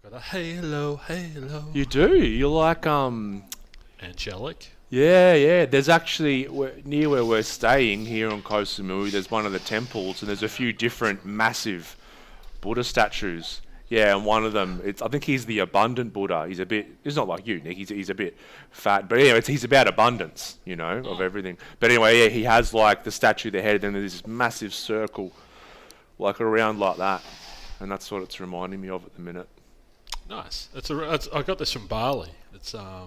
Got a halo, halo. You do. You're like Angelic. yeah. There's actually near where we're staying here on Koh Samui. There's one of the temples, and there's a few different massive Buddha statues. Yeah, and one of them, it's I think he's the abundant Buddha. He's a bit. He's not like you, Nick. He's a bit fat, but anyway, he's about abundance, of everything. But anyway, yeah, he has like the statue, the head, and then there's this massive circle, like around like that, and that's what it's reminding me of at the minute. Nice. I got this from Bali. I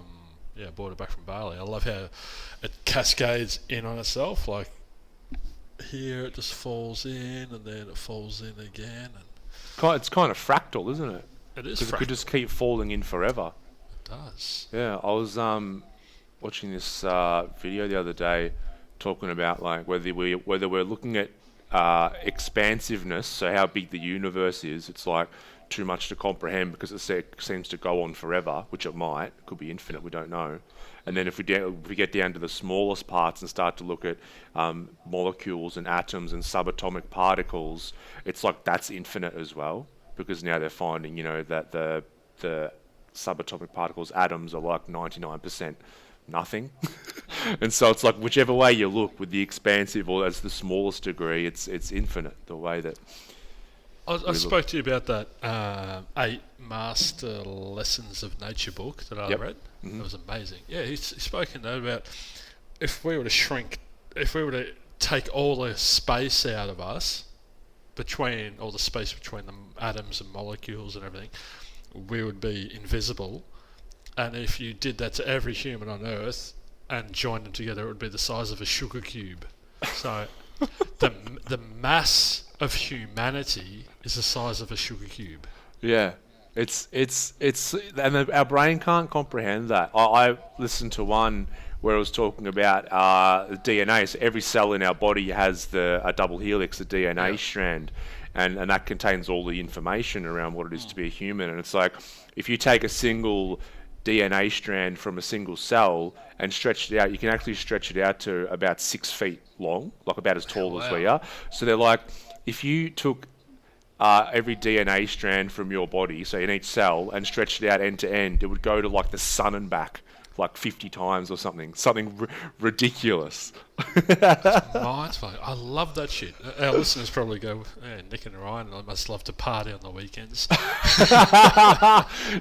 bought it back from Bali. I love how it cascades in on itself. Like here, it just falls in, and then it falls in again, and It's kind of fractal, isn't it? it is Because it could fractal. just keep falling in forever. It does. Yeah, I was watching this video the other day talking about like whether we're looking at expansiveness, so how big the universe is. It's like too much to comprehend because seems to go on forever, which it might. It could be infinite. We don't know. And then if we get down to the smallest parts and start to look at molecules and atoms and subatomic particles, it's like that's infinite as well because now they're finding that the subatomic particles, atoms, are like 99% nothing. And so it's like whichever way you look, with the expansive or as the smallest degree, it's infinite. The way that I we look. spoke to you about that 8 Master Lessons of Nature book that I Yep. read. Hmm. It was amazing. Yeah, he's spoken though about if we were to shrink, if we were to take all the space out of us, between all the space between the atoms and molecules and everything, we would be invisible. And if you did that to every human on Earth and joined them together, it would be the size of a sugar cube. So the the mass of humanity is the size of a sugar cube. Yeah, and our brain can't comprehend that. I listened to one where it was talking about DNA. So every cell in our body has a double helix, a DNA Yeah. strand, and that contains all the information around what it is to be a human. And it's like if you take a single DNA strand from a single cell and stretch it out, you can actually stretch it out to about 6 feet long, like about as tall as we Wow. are. So they're like, if you took every DNA strand from your body, so in each cell, and stretched it out end to end, it would go to like the sun and back, like 50 times or something ridiculous. Mind fuck. I love that shit. Our listeners probably go, Nick and Ryan, I must love to party on the weekends.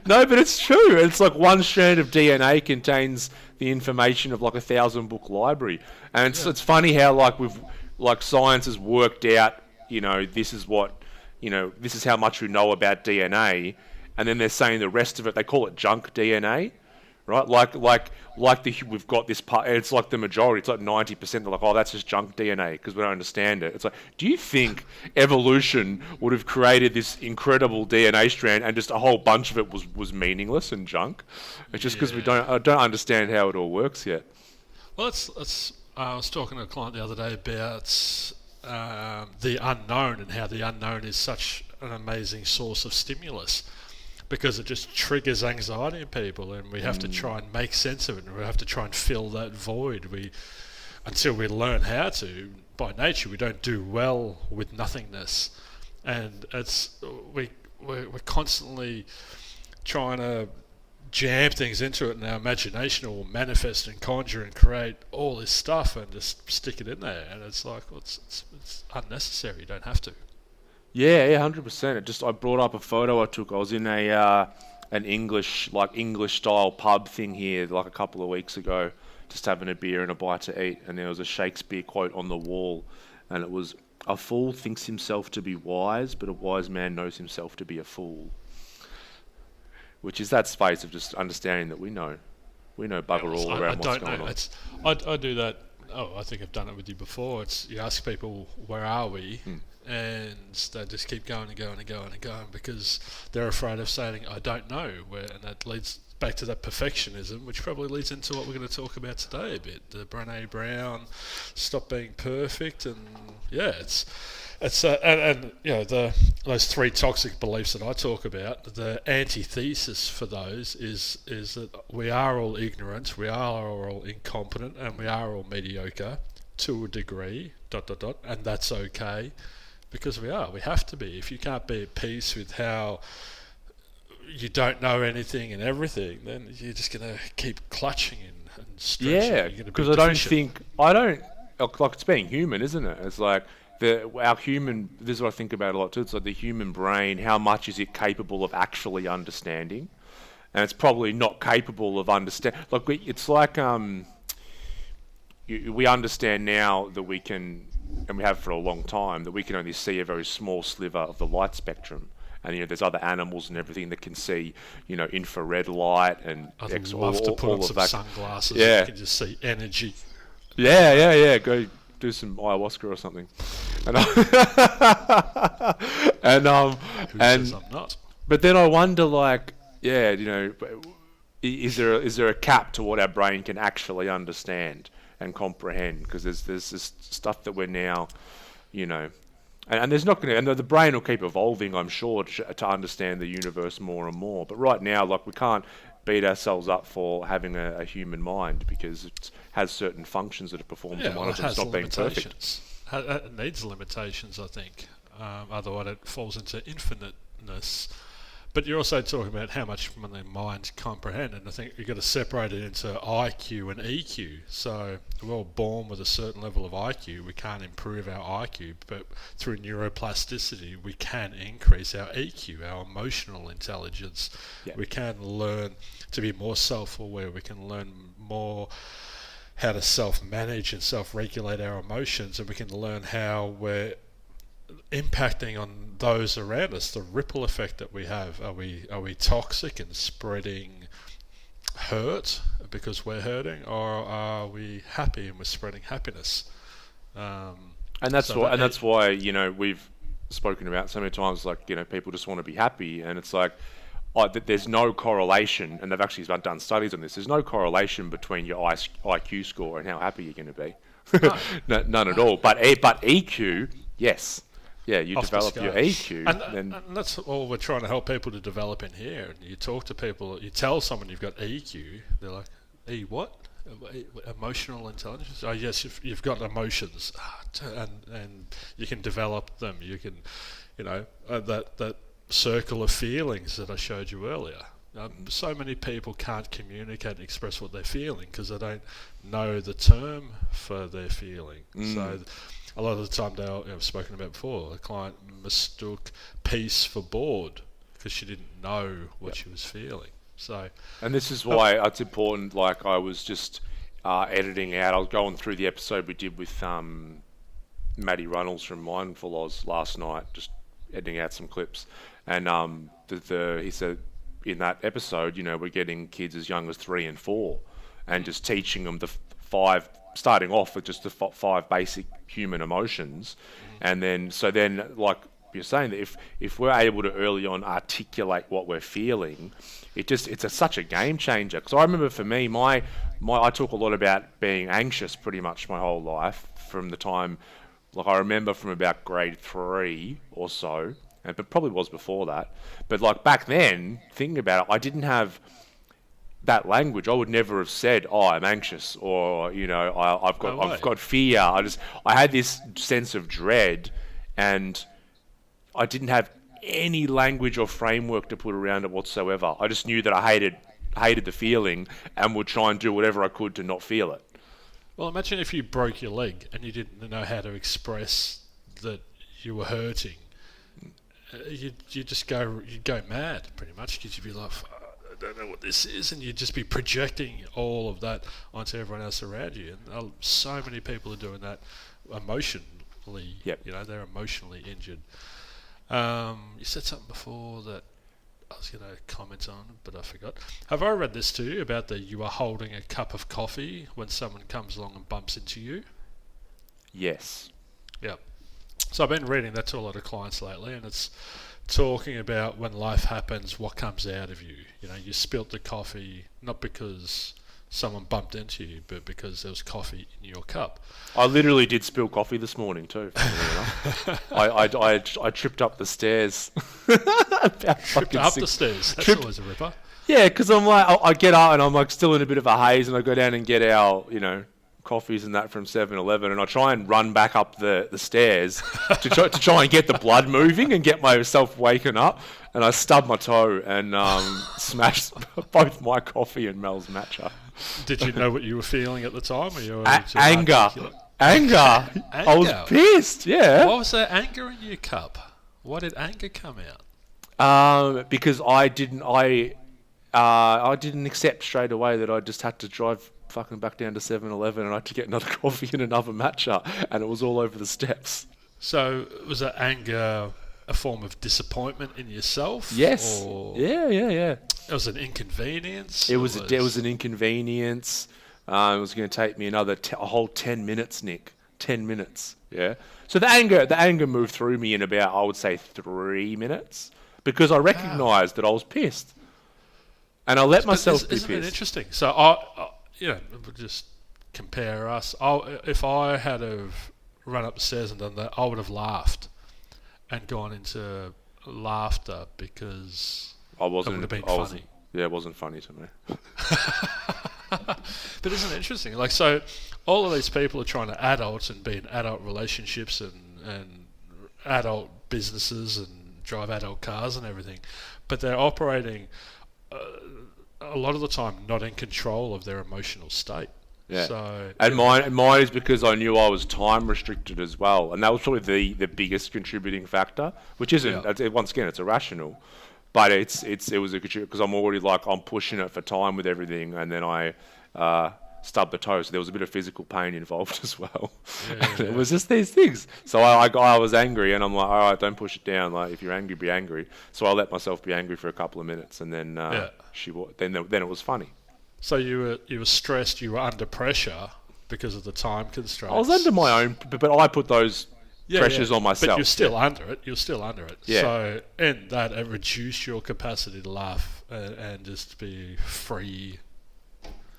No, but it's true. It's like one strand of DNA contains the information of like 1,000 book library, and Yeah. it's funny how like science has worked out. This is this is how much we know about DNA, and then they're saying the rest of it. They call it junk DNA, right? We've got this part. It's like the majority. It's like 90%. They're like, oh, that's just junk DNA because we don't understand it. It's like, do you think evolution would have created this incredible DNA strand and just a whole bunch of it was meaningless and junk? It's just because we Yeah. don't understand how it all works yet. Well, I was talking to a client the other day about the unknown and how the unknown is such an amazing source of stimulus because it just triggers anxiety in people, and we have to try and make sense of it, and we have to try and fill that void. Until we learn how to, by nature, we don't do well with nothingness, and we're constantly trying to jam things into it, and our imagination will manifest and conjure and create all this stuff and just stick it in there, and it's like, well, it's unnecessary. You don't have to. Yeah, 100%. I brought up a photo I took. I was in an English style pub thing here like a couple of weeks ago, just having a beer and a bite to eat, and there was a Shakespeare quote on the wall, and it was, "A fool thinks himself to be wise, but a wise man knows himself to be a fool." Which is that space of just understanding that we know Yeah, bugger well, all I around what's don't going know. on. I do that. Oh, I think I've done it with you before. It's you ask people where are we, Hmm. and they just keep going and going and going and going because they're afraid of saying I don't know. And that leads back to that perfectionism, which probably leads into what we're going to talk about today a bit. The Brené Brown, stop being perfect, and yeah, and those three toxic beliefs that I talk about. The antithesis for those is that we are all ignorant, we are all incompetent, and we are all mediocre to a degree. Dot dot dot, and that's okay because we are. We have to be. If you can't be at peace with how you don't know anything and everything, then you're just going to keep clutching and stretching. Yeah, because I don't, like it's being human, isn't it? It's like our human, this is what I think about a lot too, it's like the human brain, how much is it capable of actually understanding? And it's probably not capable of it's like, we understand now that we can, and we have for a long time, that we can only see a very small sliver of the light spectrum. And there's other animals and everything that can see, infrared light and I'd love to put on some sunglasses. Yeah, and you can just see energy. Yeah. Go do some ayahuasca or something. Who says I'm not? But then I wonder, like, is there a cap to what our brain can actually understand and comprehend? Because there's this stuff that we're now, and there's not going to, and the brain will keep evolving, I'm sure, to understand the universe more and more. But right now, like, we can't beat ourselves up for having a human mind because it has certain functions that it performs, and one of them is not being perfect. It needs limitations, I think. Otherwise, it falls into infiniteness. But you're also talking about how much can the mind comprehend, and I think you've got to separate it into IQ and EQ. So we're all born with a certain level of IQ. We can't improve our IQ, but through neuroplasticity, we can increase our EQ, our emotional intelligence. Yep. We can learn to be more self-aware. We can learn more how to self-manage and self-regulate our emotions, and we can learn how we're impacting on those around us, the ripple effect that we have. Are we toxic and spreading hurt because we're hurting, or are we happy and we're spreading happiness? And that's why we've spoken about so many times, like, people just want to be happy, and it's like, there's no correlation, and they've actually done studies on this. There's no correlation between your IQ score and how happy you're going to be. None at all. But EQ, yes. Yeah, you develop your EQ. And that's all we're trying to help people to develop in here. And you talk to people, you tell someone you've got EQ, they're like, what? Emotional intelligence? Oh, yes, you've got emotions. And you can develop them. You can, that circle of feelings that I showed you earlier. So many people can't communicate and express what they're feeling because they don't know the term for their feeling. So a lot of the time, I've spoken about before, a client mistook peace for bored because she didn't know what she was feeling. And this is why it's important. Like, I was just editing out, I was going through the episode we did with Maddie Runnels from Mindful Oz last night, just editing out some clips. And he said in that episode, we're getting kids as young as 3 and 4 and just teaching them starting off with just the 5 basic human emotions. And then like you're saying, that if we're able to early on articulate what we're feeling, it's such a game changer. Because I remember for me, I talk a lot about being anxious pretty much my whole life from the time, like, I remember from about grade 3 or so, but probably was before that. But like back then, thinking about it, I didn't have that language. I would never have said, I'm anxious, or I've got fear. I had this sense of dread, and I didn't have any language or framework to put around it whatsoever. I just knew that I hated the feeling and would try and do whatever I could to not feel it. Well, imagine if you broke your leg and you didn't know how to express that you were hurting. You'd go mad pretty much, because you'd be like, I don't know what this is, and you'd just be projecting all of that onto everyone else around you. And so many people are doing that emotionally. Yep. They're emotionally injured. You said something before that I was going to comment on, but I forgot. Have I read this to you about you are holding a cup of coffee when someone comes along and bumps into you? Yes. Yeah. So I've been reading that to a lot of clients lately, and it's talking about when life happens, what comes out of you. You spilt the coffee not because someone bumped into you, but because there was coffee in your cup. I literally did spill coffee this morning too. I tripped up the stairs. Tripped up the stairs? That's always a ripper. Yeah, because I'm like, I get up and I'm like still in a bit of a haze, and I go down and get our, coffees and that from 7-Eleven, and I try and run back up the stairs to try and get the blood moving and get myself waking up, and I stubbed my toe and smashed both my coffee and Mel's matcha. Did you know what you were feeling at the time? Or you were Anger. Anger. I was pissed. Yeah. Why was there anger in your cup? Why did anger come out? Because I didn't accept straight away that I just had to drive fucking back down to 7-Eleven and I had to get another coffee and another matcha, and it was all over the steps. So was that anger a form of disappointment in yourself? Yes. Or Yeah. it was an inconvenience? It was an inconvenience. It was going to take me a whole 10 minutes, Nick. 10 minutes. Yeah. So the anger moved through me in about, I would say, 3 minutes, because I recognised that I was pissed, and I let myself be pissed. Isn't it interesting? So I we'll just compare us. If I had have run up the stairs and done that, I would have laughed and gone into laughter because it would have been funny. Yeah, it wasn't funny to me. But isn't it interesting? Like, so all of these people are trying to adult and be in adult relationships and adult businesses and drive adult cars and everything, but they're operating a lot of the time not in control of their emotional state. Yeah. So, and mine is because I knew I was time restricted as well, and that was probably the biggest contributing factor, which isn't, once again, it's irrational, but it was a contributor because I'm already I'm pushing it for time with everything, and then I stubbed the toe, so there was a bit of physical pain involved as well. It was just these things. So I was angry, and I'm like, all right, don't push it down. Like, if you're angry, be angry. So I let myself be angry for a couple of minutes, and then then it was funny. So you were stressed, you were under pressure because of the time constraints. I was under my own, but I put those pressures on myself. But you're still under it. You're still under it. Yeah. So in that, it reduced your capacity to laugh and just be free.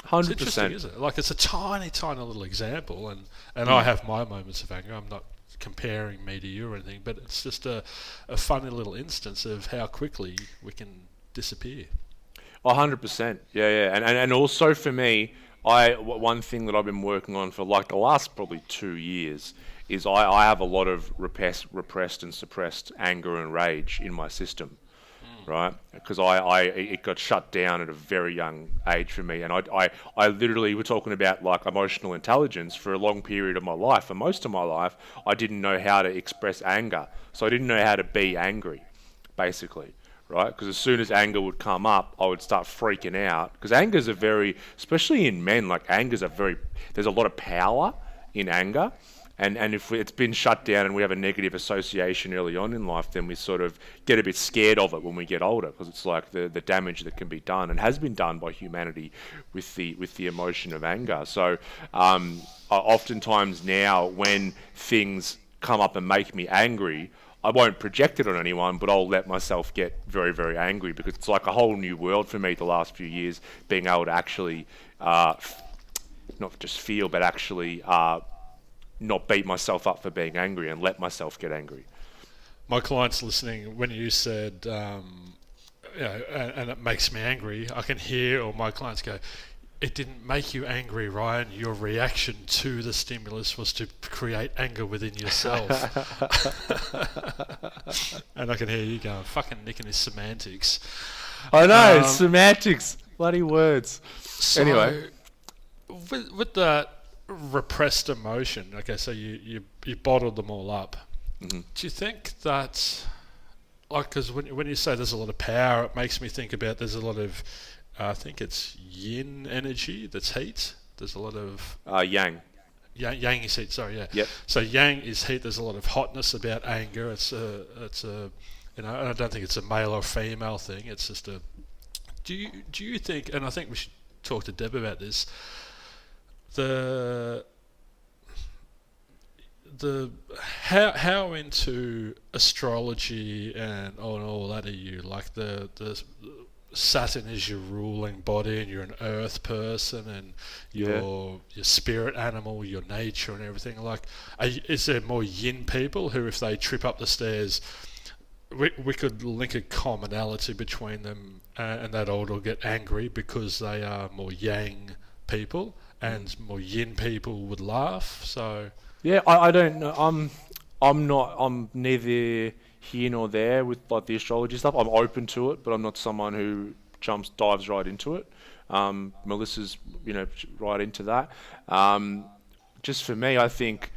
100%. It's interesting, isn't it? Like, it's a tiny, tiny little example, and I have my moments of anger. I'm not comparing me to you or anything, but it's just a funny little instance of how quickly we can disappear. 100%. Yeah. And also for me, one thing that I've been working on for like the last probably 2 years is I have a lot of repressed and suppressed anger and rage in my system, right? Because it got shut down at a very young age for me, and I literally, we're talking about like emotional intelligence for a long period of my life. For most of my life, I didn't know how to express anger, so I didn't know how to be angry, basically. Right? Because as soon as anger would come up, I would start freaking out. Because anger's especially in men, like there's a lot of power in anger. And if it's been shut down and we have a negative association early on in life, then we sort of get a bit scared of it when we get older, because it's like the damage that can be done and has been done by humanity with the emotion of anger. So oftentimes now when things come up and make me angry, I won't project it on anyone, but I'll let myself get very, very angry, because it's like a whole new world for me the last few years, being able to actually not just feel, but actually not beat myself up for being angry and let myself get angry. My clients listening, when you said, and it makes me angry, I can hear all my clients go, it didn't make you angry, Ryan. Your reaction to the stimulus was to create anger within yourself. And I can hear you going, fucking Nick and his semantics. I know, semantics. Bloody words. So anyway. With that repressed emotion, okay, so you bottled them all up. Mm-hmm. Do you think that, like, because when you say there's a lot of power, it makes me think about there's a lot of, I think it's yin energy, that's heat. There's a lot of... yang. Yang is heat, sorry, yeah. Yep. So yang is heat, there's a lot of hotness about anger. It's a and I don't think it's a male or female thing, it's just a... Do you think, and I think we should talk to Deb about this, how into astrology and all that are you? Like the Saturn is your ruling body, and you're an earth person, and your spirit animal, your nature and everything. Like, is there more yin people who, if they trip up the stairs, we could link a commonality between them, and that old will get angry because they are more yang people? and more yin people would laugh. So Yeah, I don't know. I'm neither here nor there with like the astrology stuff. I'm open to it, but I'm not someone who dives right into it. Melissa's, right into that. Just for me, I think,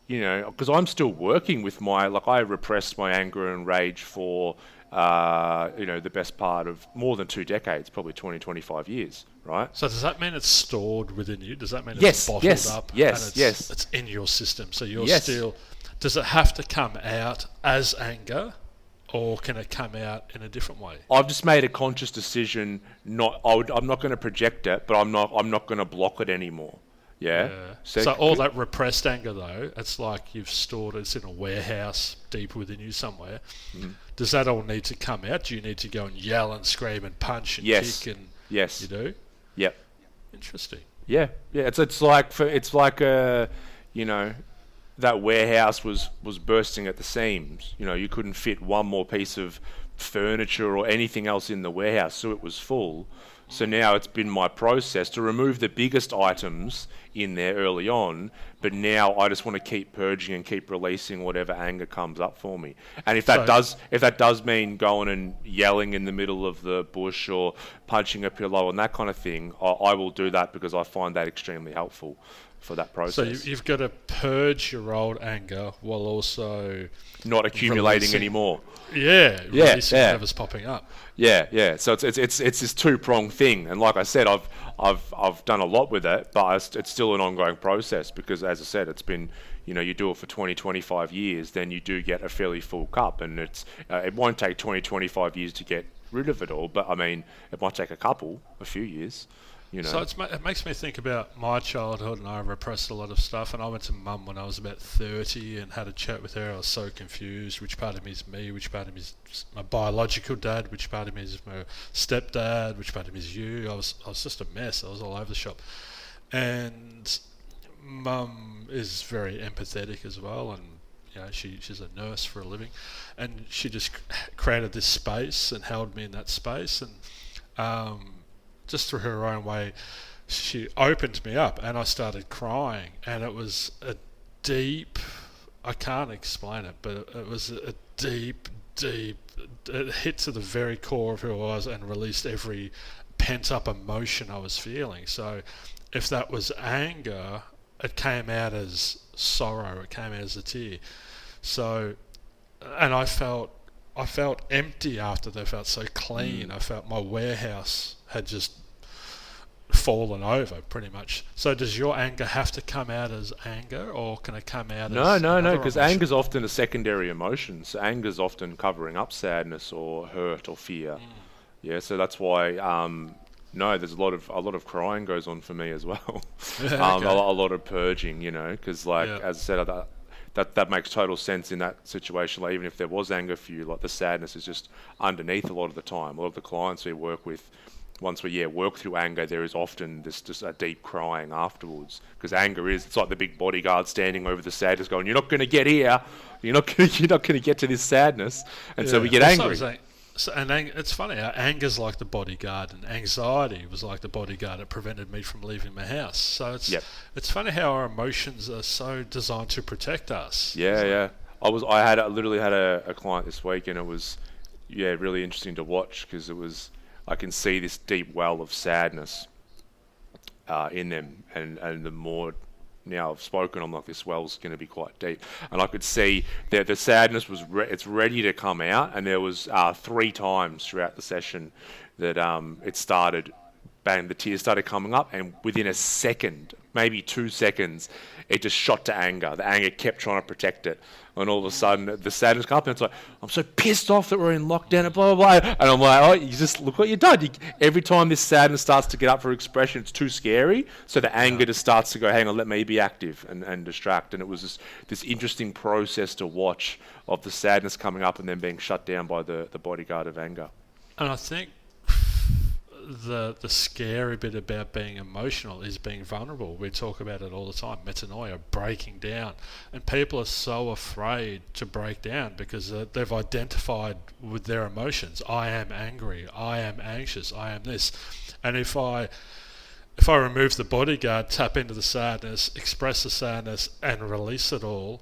because I'm still working with I repressed my anger and rage for, the best part of more than 2 decades, probably 20, 25 years, right? so does that mean it's stored within you? Does that mean it's Yes, bottled yes, up yes, and yes, it's in your system? So you're yes. still. Does it have to come out as anger, or can it come out in a different way? I've just made a conscious decision. I'm not going to project it, but I'm not going to block it anymore. Yeah. Yeah. So all that repressed anger, though, it's like you've stored it's in a warehouse deep within you somewhere. Does that all need to come out? Do you need to go and yell and scream and punch and Yes. kick and Yes. you do? Yep. Interesting. Yeah. Yeah. That warehouse was bursting at the seams. You couldn't fit one more piece of furniture or anything else in the warehouse, so it was full. So now it's been my process to remove the biggest items in there early on, but now I just want to keep purging and keep releasing whatever anger comes up for me. And if that does mean going and yelling in the middle of the bush or punching a pillow and that kind of thing, I will do that because I find that extremely helpful for that process. So you've got to purge your old anger while also not accumulating anymore. Releasing whatever's popping up. Yeah. So it's this two-pronged thing, and like I said, I've done a lot with it, but it's still an ongoing process because, as I said, it's been, you do it for 20, 25 years, then you do get a fairly full cup, and it won't take 20, 25 years to get rid of it all, but I mean, it might take a few years. So it makes me think about my childhood, and I repressed a lot of stuff. And I went to Mum when I was about 30 and had a chat with her. I was so confused. Which part of me is me? Which part of me is my biological dad? Which part of me is my stepdad? Which part of me is you? I was just a mess. I was all over the shop. And Mum is very empathetic as well, and she's a nurse for a living, and she just created this space and held me in that space, and just through her own way, she opened me up and I started crying, and it was a deep, I can't explain it, but it was a deep, it hit to the very core of who I was and released every pent up emotion I was feeling. So if that was anger, it came out as sorrow, it came out as a tear. So, and I felt empty after that. I felt so clean. I felt my warehouse had just fallen over pretty much. So does your anger have to come out as anger, or can it come out as No, because anger's often a secondary emotion. So anger's often covering up sadness or hurt or fear. Yeah, so that's why there's a lot of crying goes on for me as well. Okay. A lot of purging, because as I said, that makes total sense in that situation. Like, even if there was anger for you, like, the sadness is just underneath a lot of the time. A lot of the clients we work with, once we work through anger, there is often this just a deep crying afterwards, because anger it's like the big bodyguard standing over the sadness, going, "You're not going to get here. You're not going to get to this sadness," and so we get angry. It's funny. Anger's like the bodyguard, and anxiety was like the bodyguard. It prevented me from leaving my house. So it's funny how our emotions are so designed to protect us. Yeah. I literally had a client this week, and it was really interesting to watch, because I can see this deep well of sadness in them, and the more now I've spoken, I'm like, this well's going to be quite deep, and I could see that the sadness was it's ready to come out, and there was 3 times throughout the session that it started, bang, the tears started coming up, and within a second, maybe 2 seconds, it just shot to anger. The anger kept trying to protect it, and all of a sudden the sadness comes up, and it's like, I'm so pissed off that we're in lockdown and blah blah blah. And I'm like, oh, you just look what you've done. Every time this sadness starts to get up for expression, it's too scary, so the anger just starts to go, hang on, let me be active and distract. And it was this interesting process to watch of the sadness coming up and then being shut down by the bodyguard of anger. And I think the scary bit about being emotional is being vulnerable. We talk about it all the time, metanoia, breaking down, and people are so afraid to break down because they've identified with their emotions. I am angry, I am anxious, I am this, and if I if I remove the bodyguard, tap into the sadness, express the sadness, and release it all,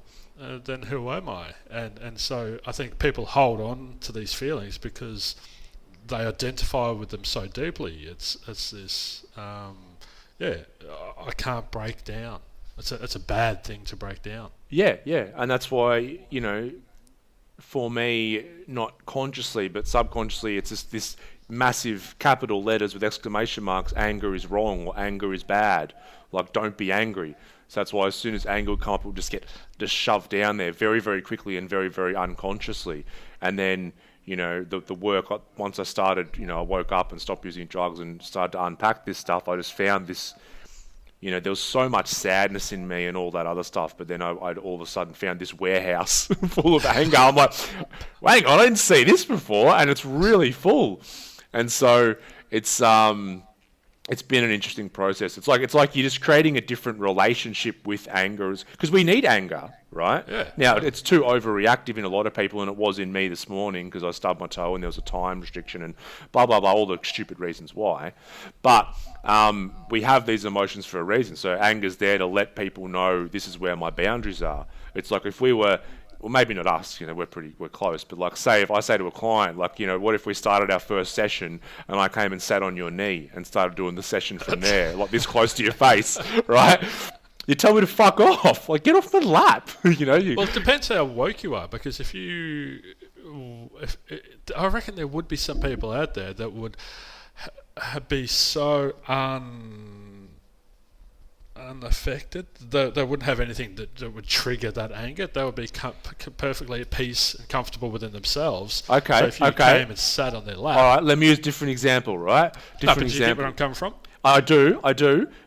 then who am I? And so I think people hold on to these feelings because they identify with them so deeply. It's this, I can't break down. It's a bad thing to break down. Yeah, yeah, and that's why, for me, not consciously but subconsciously, it's just this massive capital letters with exclamation marks, anger is wrong or anger is bad. Like, don't be angry. So that's why as soon as anger would come up, it would just get shoved down there very, very quickly and very, very unconsciously. And then, the work, once I started, I woke up and stopped using drugs and started to unpack this stuff, I just found this, there was so much sadness in me and all that other stuff, but then I'd all of a sudden found this warehouse full of anger. I'm like, hang on, I didn't see this before, and it's really full. And so it's been an interesting process. It's like you're just creating a different relationship with anger, because we need anger, right? Yeah. Now, it's too overreactive in a lot of people, and it was in me this morning because I stubbed my toe and there was a time restriction and blah, blah, blah, all the stupid reasons why. But we have these emotions for a reason. So anger's there to let people know this is where my boundaries are. It's like if we were... Well, maybe not us, we're close, but like, say, if I say to a client, like, what if we started our first session and I came and sat on your knee and started doing the session from there, like this close to your face, right? You tell me to fuck off, like, get off my lap, Well, it depends how woke you are, because I reckon there would be some people out there that would be so unaffected. They wouldn't have anything that would trigger that anger. They would be perfectly at peace and comfortable within themselves. Okay. So if you came and sat on their lap. All right. Let me use a different example. Right. Do you get where I'm coming from? I do.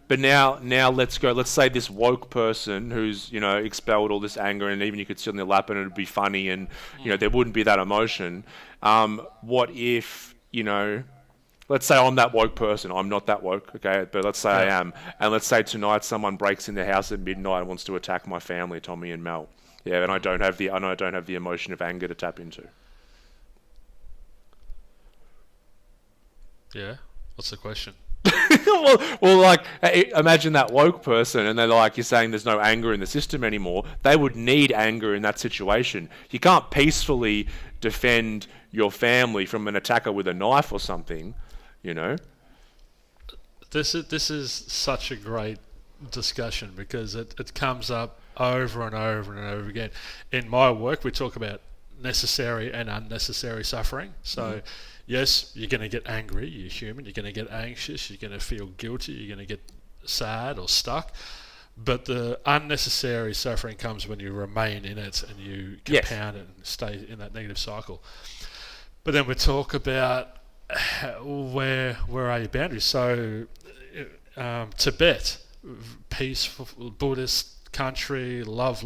But now let's go. Let's say this woke person who's expelled all this anger, and even you could sit on their lap and it'd be funny, and there wouldn't be that emotion. What if Let's say I'm that woke person. I'm not that woke, okay? But let's say I am. And let's say tonight someone breaks in the house at midnight and wants to attack my family, Tommy and Mel. Yeah, and I don't have the emotion of anger to tap into. Yeah. What's the question? well, like, imagine that woke person, and they're like, you're saying there's no anger in the system anymore. They would need anger in that situation. You can't peacefully defend your family from an attacker with a knife or something. This is such a great discussion because it comes up over and over and over again. In my work, we talk about necessary and unnecessary suffering. So, yes, you're going to get angry. You're human. You're going to get anxious. You're going to feel guilty. You're going to get sad or stuck. But the unnecessary suffering comes when you remain in it and you compound it and stay in that negative cycle. But then we talk about where are your boundaries? So Tibet, peaceful Buddhist country, love,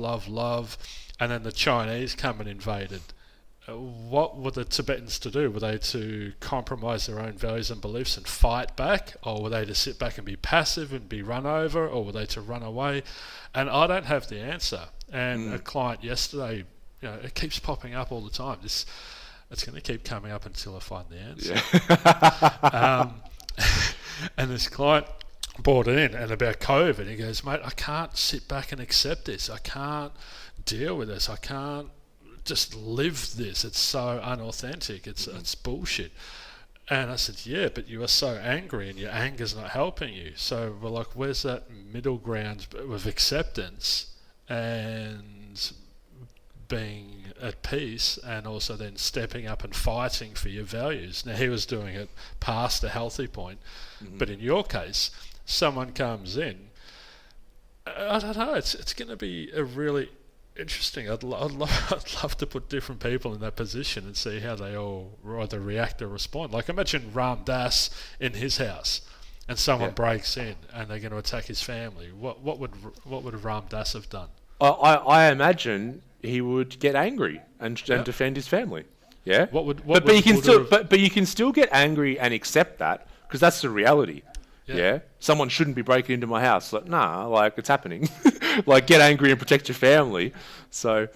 and then the Chinese come and invaded. What were the Tibetans to do? Were they to compromise their own values and beliefs and fight back? Or were they to sit back and be passive and be run over? Or were they to run away? And I don't have the answer. And a client yesterday, it keeps popping up all the time. It's going to keep coming up until I find the answer. Yeah. And this client brought it in and about COVID. He goes, mate, I can't sit back and accept this. I can't deal with this. I can't just live this. It's so unauthentic. It's bullshit. And I said, yeah, but you are so angry and your anger's not helping you. So we're like, where's that middle ground of acceptance and being at peace and also then stepping up and fighting for your values? Now, he was doing it past a healthy point, but in your case, someone comes in, I don't know, it's going to be a really interesting. I'd love to put different people in that position and see how they all either react or respond. Like, imagine Ram Dass in his house and someone breaks in and they're going to attack his family. What would Ram Dass have done? I imagine he would get angry and defend his family. Yeah. But you can still get angry and accept that, because that's the reality. Yeah. Someone shouldn't be breaking into my house. Like, nah, like, it's happening. Like, get angry and protect your family. So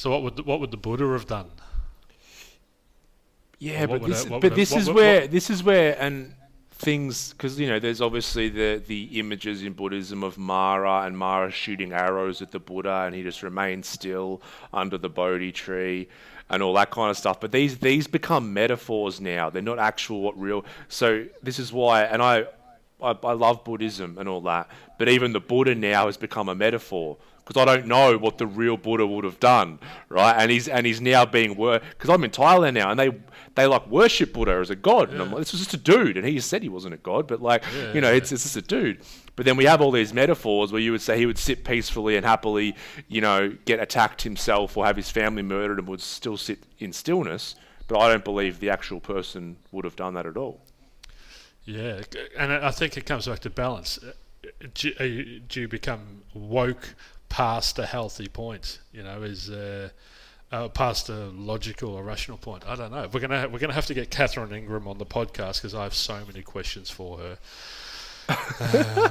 what would the Buddha have done? Yeah, this is where, and things, because there's obviously the images in Buddhism of Mara, and Mara shooting arrows at the Buddha, and he just remains still under the Bodhi tree, and all that kind of stuff. But these become metaphors now. They're not actual what real. So this is why, and I love Buddhism and all that, but even the Buddha now has become a metaphor. Because I don't know what the real Buddha would have done, right? And he's now being because I'm in Thailand now, and they like worship Buddha as a god, and I'm like, this was just a dude, and he said he wasn't a god, but it's just a dude. But then we have all these metaphors where you would say he would sit peacefully and happily, get attacked himself or have his family murdered and would still sit in stillness. But I don't believe the actual person would have done that at all. Yeah, and I think it comes back to balance. Do you become woke past a healthy point? Is past a logical or rational point? I don't know. We're gonna have to get Catherine Ingram on the podcast because I have so many questions for her. I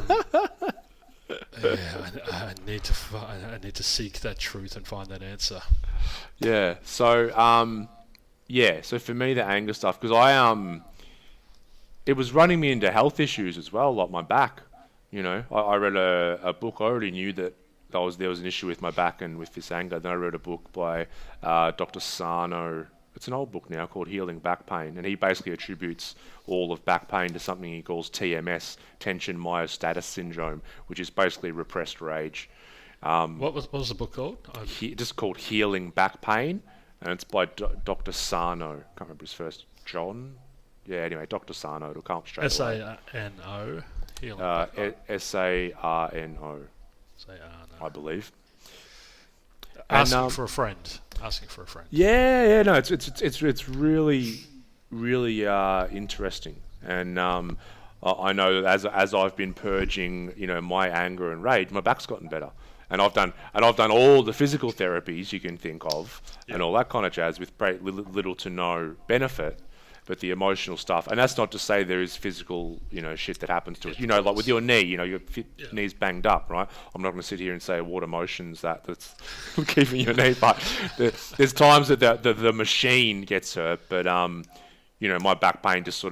need to seek that truth and find that answer. Yeah. So So for me, the anger stuff, because it was running me into health issues as well, like my back. I read a book. I already knew that there was an issue with my back and with this anger. Then I read a book by Dr. Sarno. It's an old book now called Healing Back Pain, and he basically attributes all of back pain to something he calls TMS, tension myostatus syndrome, which is basically repressed rage. What was the book called? Just called Healing Back Pain, and it's by Dr. Sarno. Can't remember his first. John? Yeah, anyway, Dr. Sarno. It'll come up straight away. S-A-N-O. S-A-R-N-O. I believe. Asking for a friend. Yeah, no, it's really, really interesting, and I know that as I've been purging, my anger and rage, my back's gotten better, and I've done all the physical therapies you can think of, and all that kind of jazz with little to no benefit. But the emotional stuff, and that's not to say there is physical, shit that happens to us. Like with your knee, your knee's banged up, right? I'm not going to sit here and say what emotions that's keeping your knee, but there's times that the machine gets hurt, but my back pain just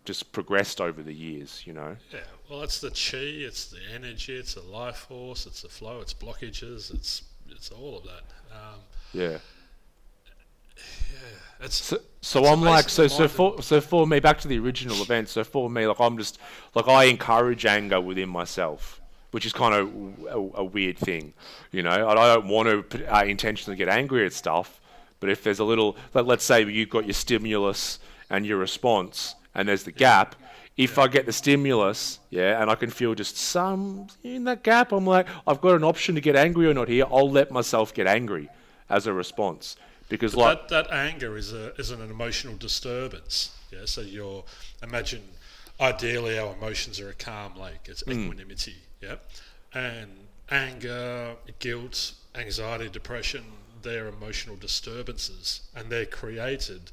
just progressed over the years, Yeah, well, it's the chi, it's the energy, it's the life force, it's the flow, it's blockages, it's all of that. Yeah. So I'm like, so for me, back to the original event. So for me, I'm just I encourage anger within myself, which is kind of a weird thing, I don't want to intentionally get angry at stuff, but if there's a little, let's say you've got your stimulus and your response, and there's the gap. If I get the stimulus, and I can feel just some in that gap, I'm like, I've got an option to get angry or not here. I'll let myself get angry as a response. Because that anger is an emotional disturbance. Yeah, so imagine ideally our emotions are a calm lake. It's equanimity. Yeah, and anger, guilt, anxiety, depression, they're emotional disturbances, and they're created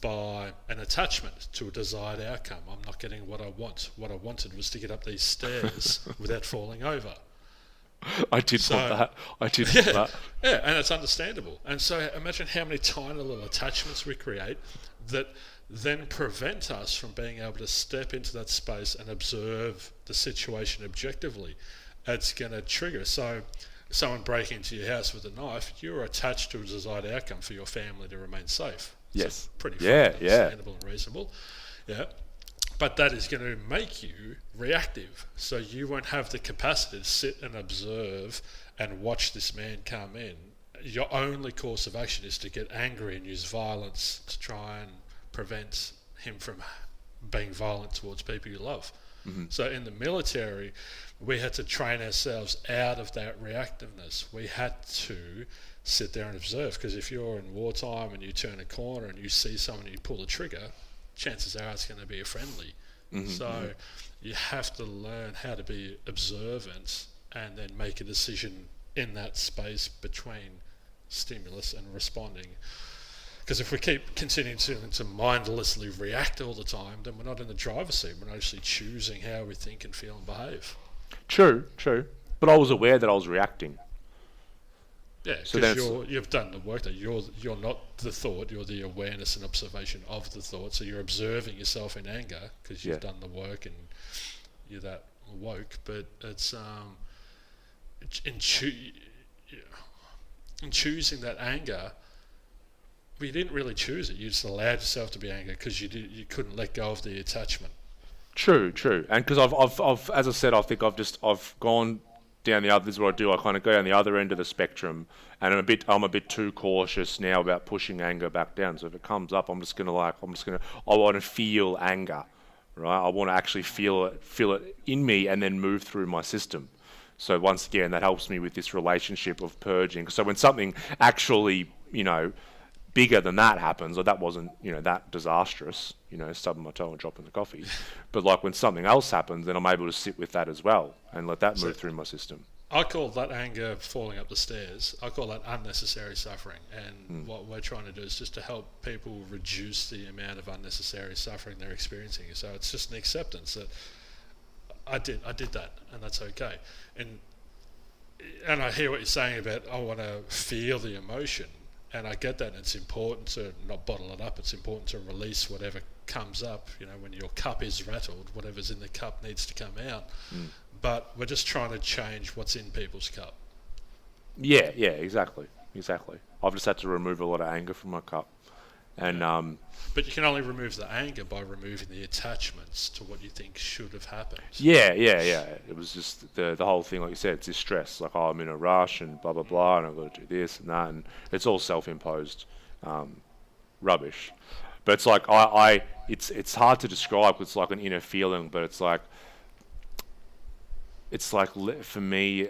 by an attachment to a desired outcome. I'm not getting what I want. What I wanted was to get up these stairs without falling over. I did want that. Want that. Yeah, and it's understandable. And so imagine how many tiny little attachments we create that then prevent us from being able to step into that space and observe the situation objectively. It's going to trigger. So someone breaking into your house with a knife, you're attached to a desired outcome for your family to remain safe. Yes. So pretty understandable and reasonable. Yeah. But that is going to make you reactive. So you won't have the capacity to sit and observe and watch this man come in. Your only course of action is to get angry and use violence to try and prevent him from being violent towards people you love. Mm-hmm. So in the military, we had to train ourselves out of that reactiveness. We had to sit there and observe, because if you're in wartime and you turn a corner and you see someone and you pull the trigger, chances are it's going to be a friendly. Mm-hmm. So you have to learn how to be observant and then make a decision in that space between stimulus and responding. Because if we keep continuing to mindlessly react all the time, then we're not in the driver's seat. We're not actually choosing how we think and feel and behave. True. But I was aware that I was reacting. Yeah, So because then you've done the work. That you're not the thought. You're the awareness and observation of the thought. So you're observing yourself in anger because yeah, you've done the work and you're that woke. But it's in, choo- in choosing that anger, well, you didn't really choose it. You just allowed yourself to be angry because you couldn't let go of the attachment. true, and because I've, as I said, I think I've gone down the other. This is what I do. I kind of go down the other end of the spectrum, and I'm a bit too cautious now about pushing anger back down. So if it comes up, I want to feel anger, right? I want to actually feel it in me, and then move through my system. So once again, that helps me with this relationship of purging. So when something actually, bigger than that happens, or that wasn't, that disastrous, stubbing my toe and dropping the coffee. But like when something else happens, then I'm able to sit with that as well and let that move through my system. I call that anger falling up the stairs. I call that unnecessary suffering. And what we're trying to do is just to help people reduce the amount of unnecessary suffering they're experiencing. So it's just an acceptance that I did that, and that's okay. And I hear what you're saying about I want to feel the emotion, and I get that. And it's important to not bottle it up. It's important to release whatever comes up. When your cup is rattled, whatever's in the cup needs to come out. But we're just trying to change what's in people's cup. Yeah, exactly. I've just had to remove a lot of anger from my cup, and But you can only remove the anger by removing the attachments to what you think should have happened. Yeah. It was just the whole thing, like you said, it's this stress. Like, I'm in a rush and blah, blah, blah, and I've got to do this and that, and it's all self-imposed rubbish. But it's like, it's hard to describe. It's like an inner feeling, but it's like for me,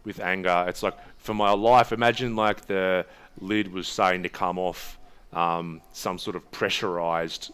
with anger, it's like, for my life, imagine like the lid was starting to come off some sort of pressurized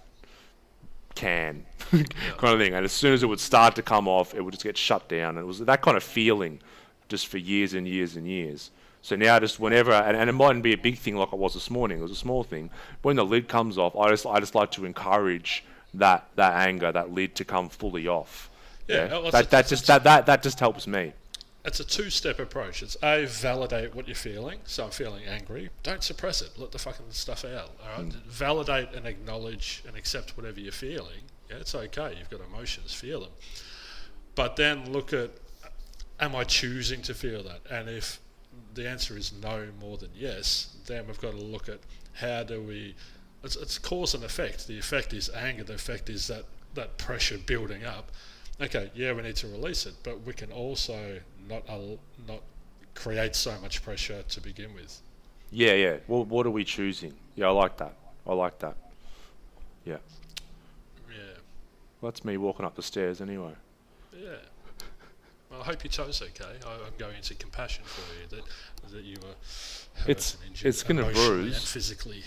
can kind of thing, and as soon as it would start to come off, it would just get shut down, and it was that kind of feeling just for years and years and years. So now just whenever, and it mightn't be a big thing like it was this morning, it was a small thing, when the lid comes off, I just like to encourage that anger, that lid to come fully off. That just helps me. It's a two-step approach. It's A, validate what you're feeling. So I'm feeling angry. Don't suppress it. Let the fucking stuff out. All right? Validate and acknowledge and accept whatever you're feeling. Yeah, it's okay. You've got emotions. Feel them. But then look at, am I choosing to feel that? And if the answer is no more than yes, then we've got to look at how do we... It's cause and effect. The effect is anger. The effect is that pressure building up. Okay, yeah, we need to release it, but we can also not create so much pressure to begin with. Yeah. Well, what are we choosing? Yeah, I like that. Yeah. Well, that's me walking up the stairs anyway. Yeah. Well, I hope your toe's okay. I'm going into compassion for you that you were hurt and injured. It's going to bruise. And physically.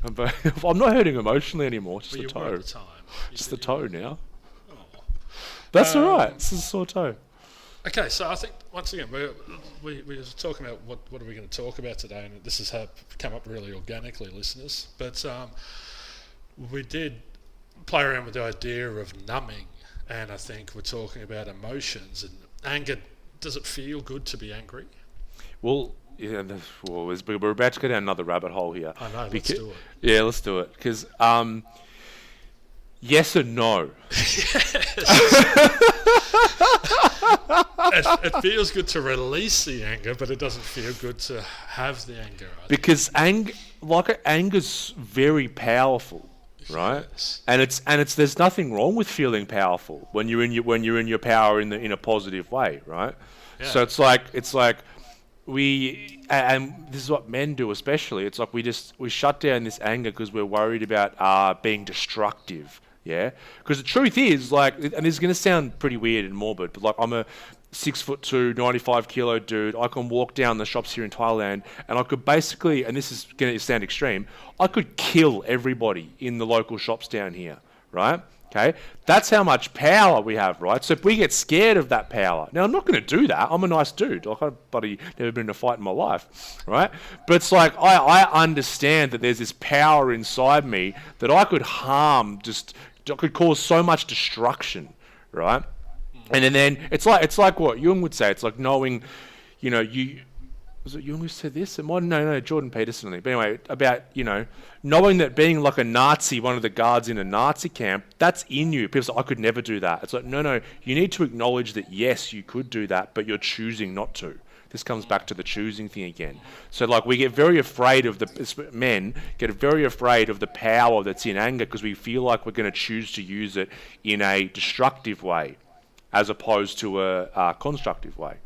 I'm not hurting emotionally anymore, just the toe. Were at the time. Just the toe now. That's all right. It's a sore toe. Okay, so I think once again we were talking about what are we going to talk about today, and this has come up really organically, listeners. But we did play around with the idea of numbing, and I think we're talking about emotions and anger. Does it feel good to be angry? Well, yeah. We're about to go down another rabbit hole here. I know. Let's do it. Yeah, let's do it. Because yes and no. It feels good to release the anger, but it doesn't feel good to have the anger. Because anger's very powerful, right? Yes. And it's there's nothing wrong with feeling powerful when you're in your power in a positive way, right? Yeah. So it's like and this is what men do especially. It's like we shut down this anger because we're worried about being destructive. Yeah, because the truth is, like, and this is going to sound pretty weird and morbid, but like, I'm a 6'2", 95 kilo dude. I can walk down the shops here in Thailand, and I could basically, and this is going to sound extreme, I could kill everybody in the local shops down here, right? Okay, that's how much power we have, right? So if we get scared of that power, now I'm not going to do that. I'm a nice dude. Like, I've never been in a fight in my life, right? But it's like I understand that there's this power inside me that I could harm, could cause so much destruction, right? And then it's like what Jung would say. It's like knowing, was it Jung who said this? No, Jordan Peterson. But anyway, about, knowing that being like a Nazi, one of the guards in a Nazi camp, that's in you. People say, I could never do that. It's like, no, you need to acknowledge that, yes, you could do that, but you're choosing not to. This comes back to the choosing thing again. So like we get very afraid of men get very afraid of the power that's in anger because we feel like we're going to choose to use it in a destructive way as opposed to a constructive way.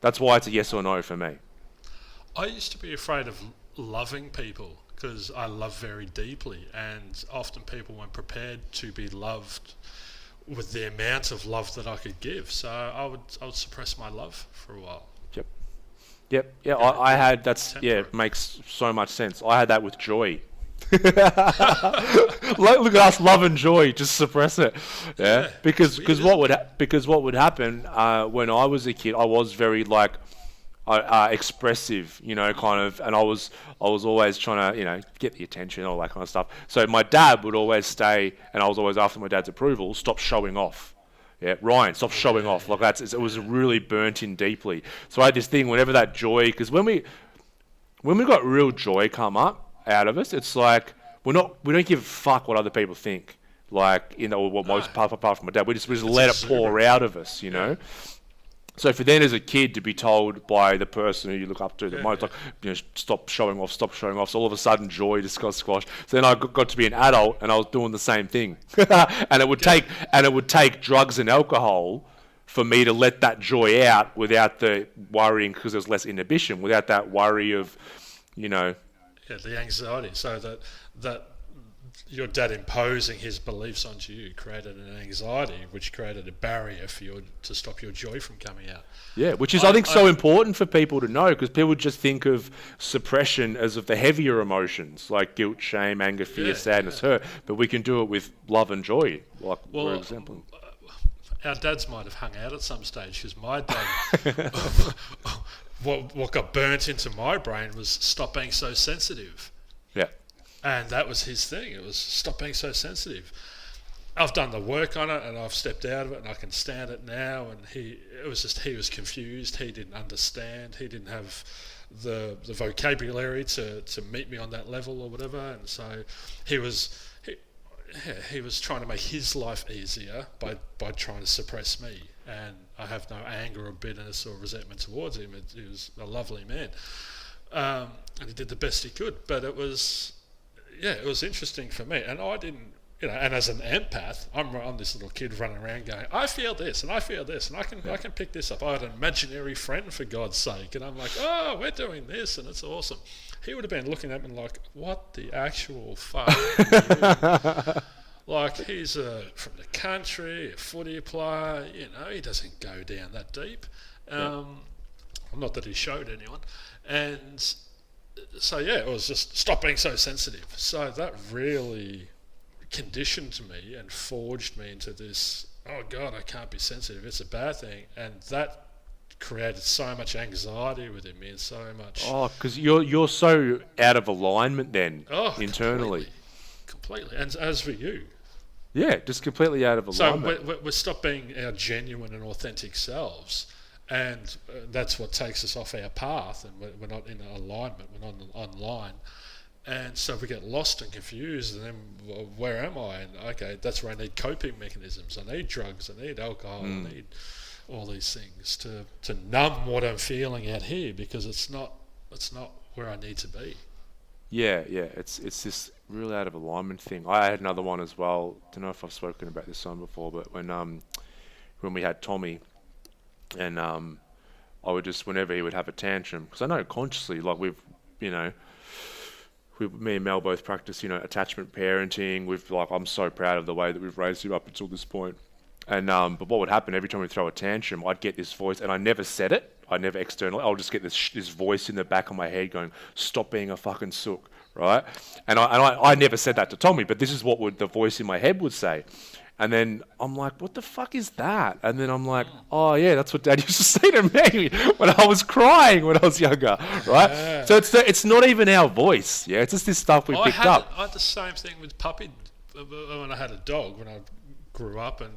That's why it's a yes or no for me. I used to be afraid of loving people because I love very deeply, and often people weren't prepared to be loved with the amount of love that I could give. So I would suppress my love for a while. Yep. Yeah, I had it makes so much sense. I had that with joy. Look at us, love and joy, just suppress it. Yeah, because what would happen when I was a kid, I was very like expressive, kind of, and I was always trying to get the attention, all that kind of stuff. So my dad would always stay, and I was always after my dad's approval. Stop showing off. Yeah, Ryan, stop showing off. Like it was really burnt in deeply. So I had this thing whenever that joy, because when we got real joy come up out of us, it's like we don't give a fuck what other people think. Like most apart from my dad, we just let it pour out of us, So for then as a kid to be told by the person who you look up to the most, like, stop showing off. So all of a sudden joy just got squashed. So then I got to be an adult and I was doing the same thing. and it would take drugs and alcohol for me to let that joy out without the worrying, because there's less inhibition, without that worry of, Yeah, the anxiety. So that your dad imposing his beliefs onto you created an anxiety, which created a barrier for you to stop your joy from coming out. Yeah, which is I think so important for people to know, because people just think of suppression as of the heavier emotions like guilt, shame, anger, fear, sadness, hurt, but we can do it with love and joy, for example. Our dads might have hung out at some stage, because my dad, what got burnt into my brain was stop being so sensitive. Yeah. And that was his thing. It was stop being so sensitive. I've done the work on it and I've stepped out of it and I can stand it now. And he was confused. He didn't understand. He didn't have the vocabulary to meet me on that level or whatever. And so he was trying to make his life easier by trying to suppress me. And I have no anger or bitterness or resentment towards him. He was a lovely man. And he did the best he could. But it was interesting for me, and I didn't, and as an empath, I'm this little kid running around going, I feel this, and I feel this, and I can pick this up. I had an imaginary friend, for God's sake, and I'm like, oh, we're doing this, and it's awesome. He would have been looking at me like, what the actual fuck? Like, he's from the country, a footy player, he doesn't go down that deep. Not that he showed anyone, and so it was just stop being so sensitive. So that really conditioned me and forged me into this, oh God, I can't be sensitive, it's a bad thing. And that created so much anxiety within me and so much... Oh, because you're so out of alignment then, internally. Completely. And as for you. Yeah, just completely out of alignment. So we stop being our genuine and authentic selves. And that's what takes us off our path, and we're not in alignment, we're not online. And so we get lost and confused, and then where am I? And okay, that's where I need coping mechanisms. I need drugs, I need alcohol, I need all these things to numb what I'm feeling out here, because it's not where I need to be. Yeah, it's this real out of alignment thing. I had another one as well. Don't know if I've spoken about this one before, but when we had Tommy, and I would just, whenever he would have a tantrum, because I know consciously, like me and Mel both practice, attachment parenting. I'm so proud of the way that we've raised him up until this point. And but what would happen every time we throw a tantrum, I'd get this voice, and I never said it. I never externally. I'll just get this voice in the back of my head going, "Stop being a fucking sook," right? And I never said that to Tommy, but this is what the voice in my head would say. And then I'm like, what the fuck is that? And then I'm like, oh yeah, that's what Dad used to say to me when I was crying when I was younger, right? Yeah. So it's not even our voice, yeah. It's just this stuff we picked up. I had the same thing with puppy when I had a dog. When I grew up and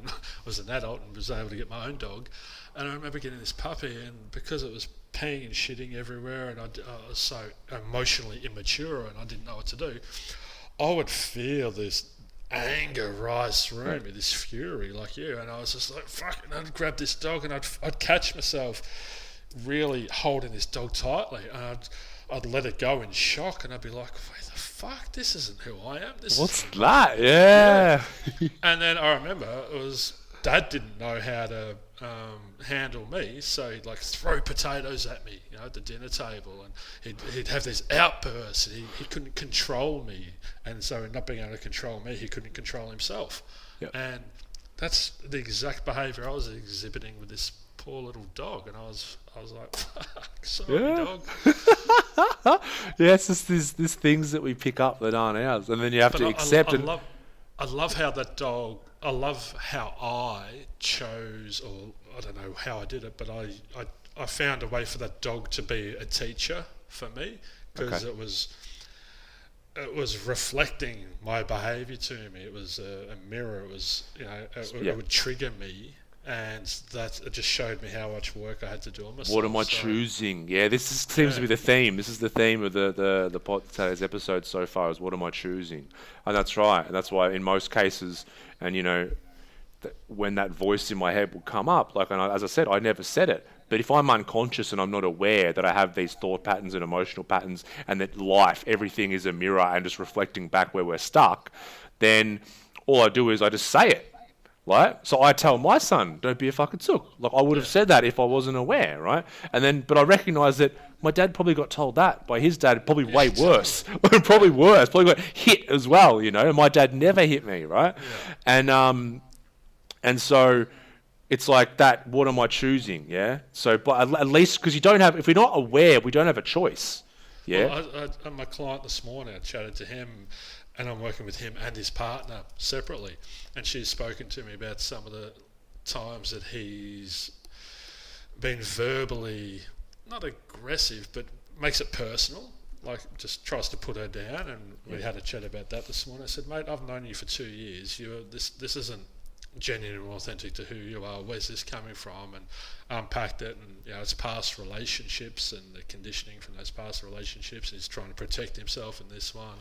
was an adult and was able to get my own dog. And I remember getting this puppy, and because it was peeing and shitting everywhere, and I was so emotionally immature and I didn't know what to do, I would feel this anger rise through me, this fury like you, and I was just like, fuck, and I'd grab this dog and I'd catch myself really holding this dog tightly, and I'd let it go in shock, and I'd be like, wait, the fuck, this isn't who I am. What's that? Yeah. And then I remember it was Dad didn't know how to handle me, so he'd like throw potatoes at me, at the dinner table, and he'd have these outbursts. He couldn't control me, and so in not being able to control me, he couldn't control himself. Yep. And that's the exact behaviour I was exhibiting with this poor little dog, and I was like, fuck, sorry, dog. Yeah, it's just these things that we pick up that aren't ours, and then you have to accept it. I love how that dog. I love how I chose, or I don't know how I did it, but I found a way for that dog to be a teacher for me, because it was reflecting my behaviour to me. It was a mirror. It was it would trigger me. And that it just showed me how much work I had to do on myself. What am I choosing? Yeah, seems to be the theme. This is the theme of the today's episode so far, is what am I choosing? And that's right. And that's why in most cases, and when that voice in my head will come up, as I said, I never said it. But if I'm unconscious and I'm not aware that I have these thought patterns and emotional patterns, and that everything is a mirror and just reflecting back where we're stuck, then all I do is I just say it. Right? So I tell my son, don't be a fucking sook. Like, I would have said that if I wasn't aware, right? But I recognise that my dad probably got told that by his dad, probably way worse. Probably worse. Probably got hit as well, And my dad never hit me, right? Yeah. And so it's like that, what am I choosing, yeah? So, but at least, because if we're not aware, we don't have a choice, yeah? Well, my client this morning, I chatted to him, and I'm working with him and his partner separately, and she's spoken to me about some of the times that he's been verbally, not aggressive, but makes it personal, like just tries to put her down. And we had a chat about that this morning. I said, mate, I've known you for 2 years. This isn't genuine and authentic to who you are. Where's this coming from? And unpacked it, and it's past relationships and the conditioning from those past relationships. He's trying to protect himself in this one.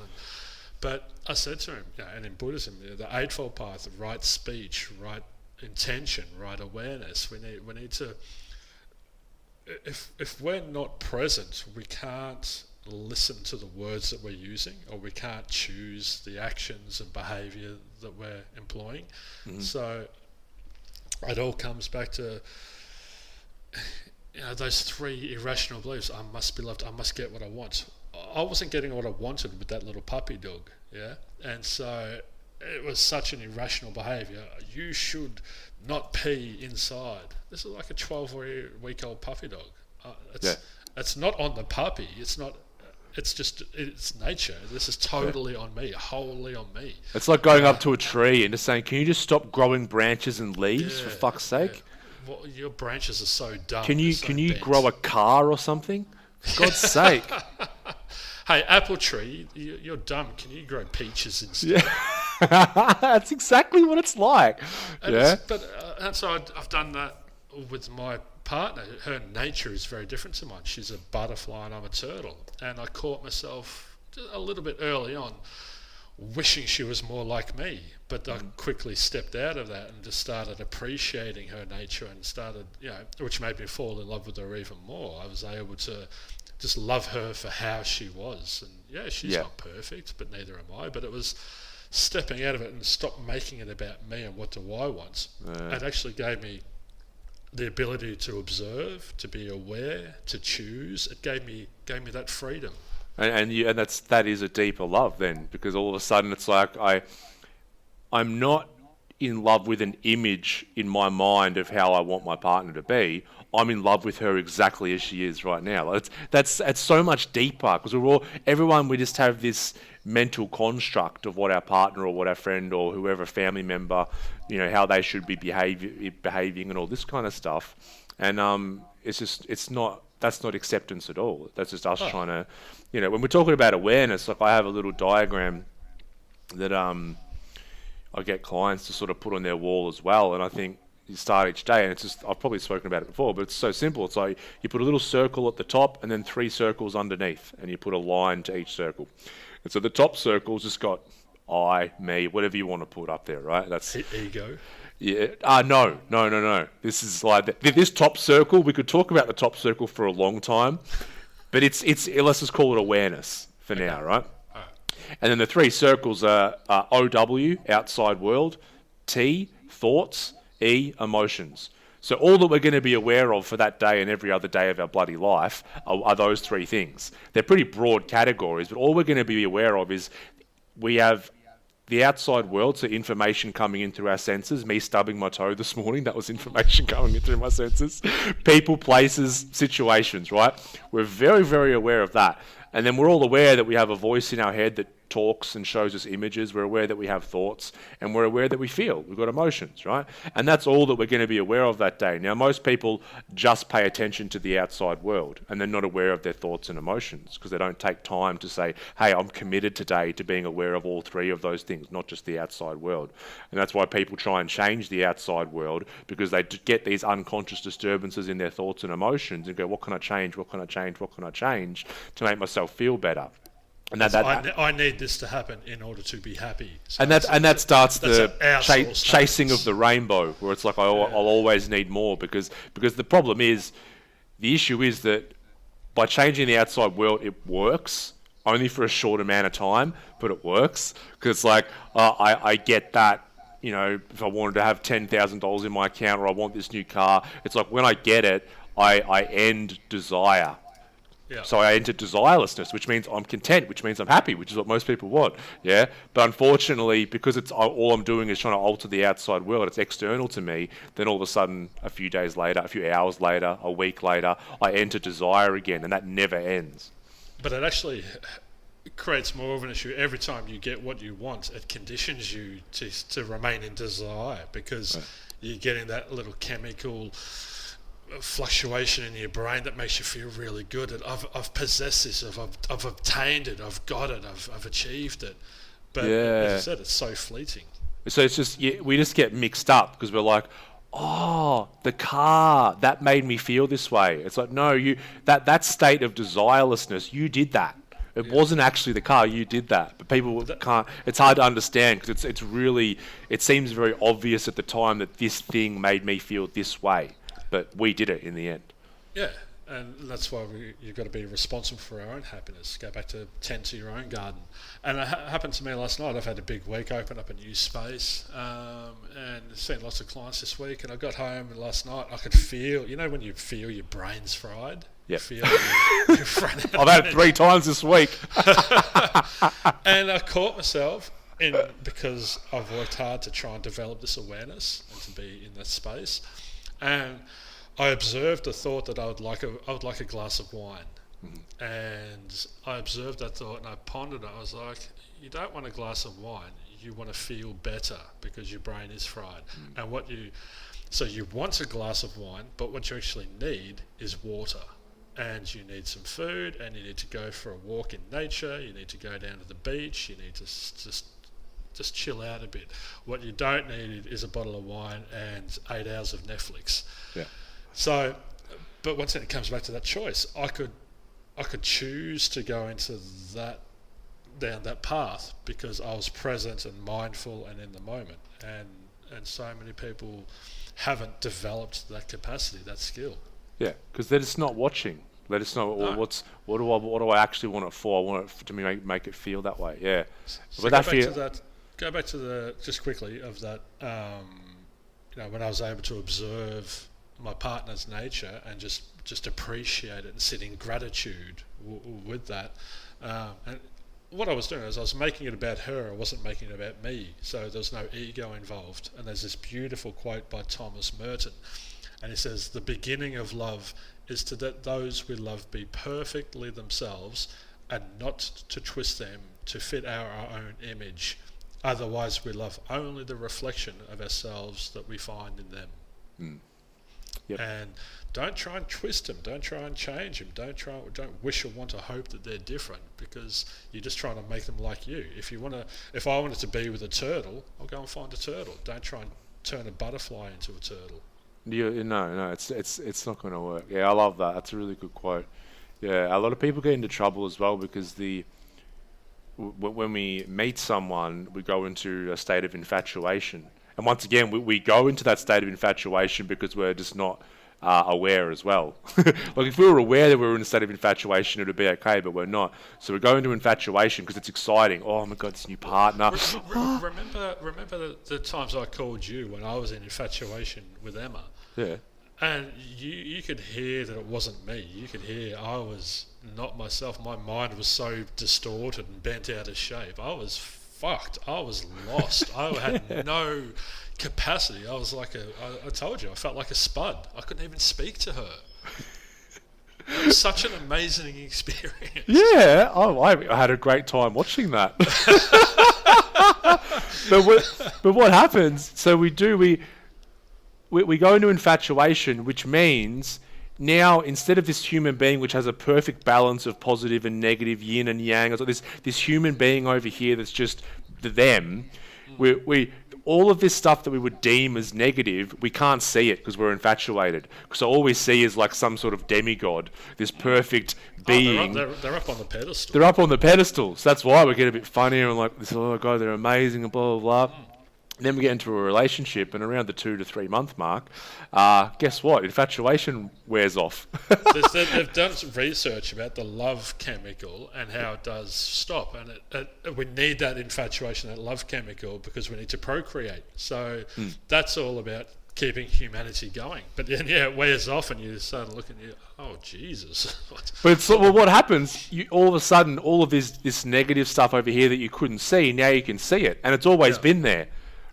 But I said to him, and in Buddhism, the Eightfold Path, right speech, right intention, right awareness. We need to. If we're not present, we can't listen to the words that we're using, or we can't choose the actions and behaviour that we're employing. Mm-hmm. So it all comes back to those 3 irrational beliefs. I must be loved. I must get what I want. I wasn't getting what I wanted with that little puppy dog, yeah? And so it was such an irrational behaviour. You should not pee inside. This is like a 12-week-old puppy dog. It's not on the puppy. It's not. It's just, it's nature. This is totally on me, wholly on me. It's like going up to a tree and just saying, can you just stop growing branches and leaves, for fuck's sake? Yeah. Well, your branches are so dumb. Can you grow a car or something? For God's sake. Hey, apple tree, you're dumb. Can you grow peaches instead? Yeah. That's exactly what it's like. And so I've done that with my partner. Her nature is very different to mine. She's a butterfly and I'm a turtle. And I caught myself a little bit early on wishing she was more like me. But I quickly stepped out of that and just started appreciating her nature, and started, which made me fall in love with her even more. I was able to just love her for how she was. And she's not perfect, but neither am I. But it was stepping out of it and stop making it about me and what do I want. It actually gave me the ability to observe, to be aware, to choose. It gave me that freedom. And that is a deeper love then, because all of a sudden it's like I'm not in love with an image in my mind of how I want my partner to be. I'm in love with her exactly as she is right now. It's so much deeper, because we just have this mental construct of what our partner or what our friend or whoever family member, how they should be behaving and all this kind of stuff. And that's not acceptance at all. That's just us trying to, when we're talking about awareness, like I have a little diagram that I get clients to sort of put on their wall as well. And I think you start each day, and it's just, I've probably spoken about it before, but it's so simple. It's like you put a little circle at the top and then 3 circles underneath, and you put a line to each circle. And so the top circle's just got I, me, whatever you want to put up there, right? That's Ego. yeah. No. This is like this top circle. We could talk about the top circle for a long time, but it's let's just call it awareness for now, right? And then the 3 circles are OW, outside world, T, thoughts, E, emotions. So all that we're going to be aware of for that day and every other day of our bloody life are those 3 things. They're pretty broad categories, but all we're going to be aware of is we have the outside world, so information coming in through our senses. Me stubbing my toe this morning, that was information coming in through my senses. People, places, situations, right? We're very, very aware of that. And then we're all aware that we have a voice in our head that talks and shows us images. We're aware that we have thoughts, and we're aware that we feel. We've got emotions, right? And that's all that we're going to be aware of that day. Now, most people just pay attention to the outside world, and they're not aware of their thoughts and emotions because they don't take time to say, hey, I'm committed today to being aware of all 3 of those things, not just the outside world. And that's why people try and change the outside world, because they get these unconscious disturbances in their thoughts and emotions and go, what can I change? What can I change? What can I change to make myself feel better? And I need this to happen in order to be happy. So and that starts the chasing happens. of the rainbow, where it's like I'll always need more, because the problem is, the issue is that by changing the outside world, it works only for a short amount of time, but it works because it's like I get that. You know, if I wanted to have $10,000 in my account, or I want this new car, it's like when I get it, I end desire. Yeah. So I enter desirelessness, which means I'm content, which means I'm happy, which is what most people want. Yeah. But unfortunately, because it's all I'm doing is trying to alter the outside world, it's external to me. Then all of a sudden, a few days later, a few hours later, a week later, I enter desire again, and that never ends. But it actually creates more of an issue. Every time you get what you want, it conditions you to remain in desire, because you're getting that little chemical fluctuation in your brain that makes you feel really good. I've possessed this, I've obtained it, I've got it, I've achieved it. But as I said, it's so fleeting. So it's just, we just get mixed up because we're like, oh, the car, that made me feel this way. It's like, no, that state of desirelessness, you did that. It wasn't actually the car, you did that. But people can't, it's hard to understand because it's really, it seems very obvious at the time that this thing made me feel this way. But we did it in the end. Yeah, and that's why you've got to be responsible for our own happiness. Go back to tend to your own garden. And it happened to me last night. I've had a big week, open up a new space, and seen lots of clients this week. And I got home and last night I could feel, you know when you feel your brain's fried? Yeah. I've had it 3 times this week. And I caught myself because I've worked hard to try and develop this awareness and to be in that space. And I observed the thought that I would like a glass of wine. Mm-hmm. And I observed that thought and I pondered it. I was like, you don't want a glass of wine. You want to feel better because your brain is fried. Mm-hmm. And so you want a glass of wine, but what you actually need is water. And you need some food, and you need to go for a walk in nature. You need to go down to the beach. You need to just chill out a bit. What you don't need is a bottle of wine and 8 hours of Netflix. Yeah. So, but once again, it comes back to that choice. I could choose to go into down that path because I was present and mindful and in the moment. And so many people haven't developed that capacity, that skill. Yeah, because they're just not watching. Let us know what do I actually want it for? I want it to make it feel that way. Yeah. So go back to the just quickly of that. When I was able to observe my partner's nature and just appreciate it and sit in gratitude with that. And what I was doing is I was making it about her. I wasn't making it about me. So there's no ego involved. And there's this beautiful quote by Thomas Merton. And he says, the beginning of love is to let those we love be perfectly themselves and not to twist them to fit our own image. Otherwise, we love only the reflection of ourselves that we find in them. Yep. And don't try and twist them. Don't try and change them. Don't wish or want to hope that they're different, because you're just trying to make them like you. If I wanted to be with a turtle, I'll go and find a turtle. Don't try and turn a butterfly into a turtle. No, it's not going to work. Yeah, I love that. That's a really good quote. Yeah, a lot of people get into trouble as well because when we meet someone, we go into a state of infatuation. And once again, we go into that state of infatuation because we're just not aware as well. Like if we were aware that we were in a state of infatuation, it would be okay, but we're not. So we go into infatuation because it's exciting. Oh my God, this new partner. Remember the times I called you when I was in infatuation with Emma? Yeah. And you could hear that it wasn't me. You could hear I was not myself. My mind was so distorted and bent out of shape. I was fucked. I was lost. I had no capacity. I was like I told you, I felt like a spud. I couldn't even speak to her. It was such an amazing experience. Yeah. Oh, I had a great time watching that. But what happens? So we go into infatuation, which means now instead of this human being which has a perfect balance of positive and negative, yin and yang, so this human being over here that's just them, we all of this stuff that we would deem as negative, we can't see it because we're infatuated. So all we see is like some sort of demigod, this perfect being. They're up on the pedestal. They're up on the pedestal. So that's why we get a bit funnier and like, oh God, they're amazing and blah, blah, blah. Then we get into a relationship, and around the 2 to 3 month mark, guess what? Infatuation wears off. They've done some research about the love chemical and how it does stop, and we need that infatuation, that love chemical, because we need to procreate. So that's all about keeping humanity going. But then, it wears off, and you start looking, oh Jesus! But what happens? All of a sudden, all of this negative stuff over here that you couldn't see, now you can see it, and it's always been there.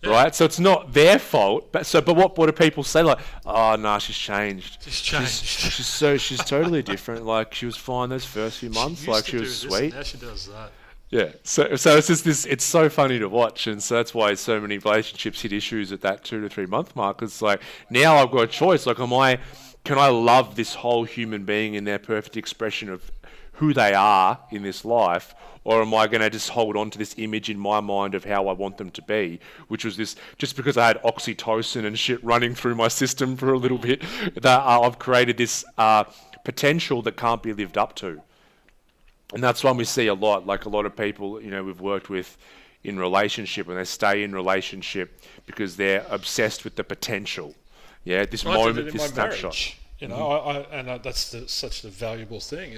Yeah. Right, so it's not their fault. But what do people say? Like, oh no, she's changed. She's totally different. Like she was fine those first few months. Like she was sweet. Now she does that. Yeah. So it's just this. It's so funny to watch, and so that's why so many relationships hit issues at that 2 to 3 month mark. It's like now I've got a choice. Like, can I love this whole human being in their perfect expression of who they are in this life? Or am I going to just hold on to this image in my mind of how I want them to be, which was this, just because I had oxytocin and shit running through my system for a little bit, that I've created this potential that can't be lived up to. And that's one we see a lot, like a lot of people, we've worked with in relationship, and they stay in relationship because they're obsessed with the potential. Yeah, this moment, this snapshot. Marriage, that's such a valuable thing.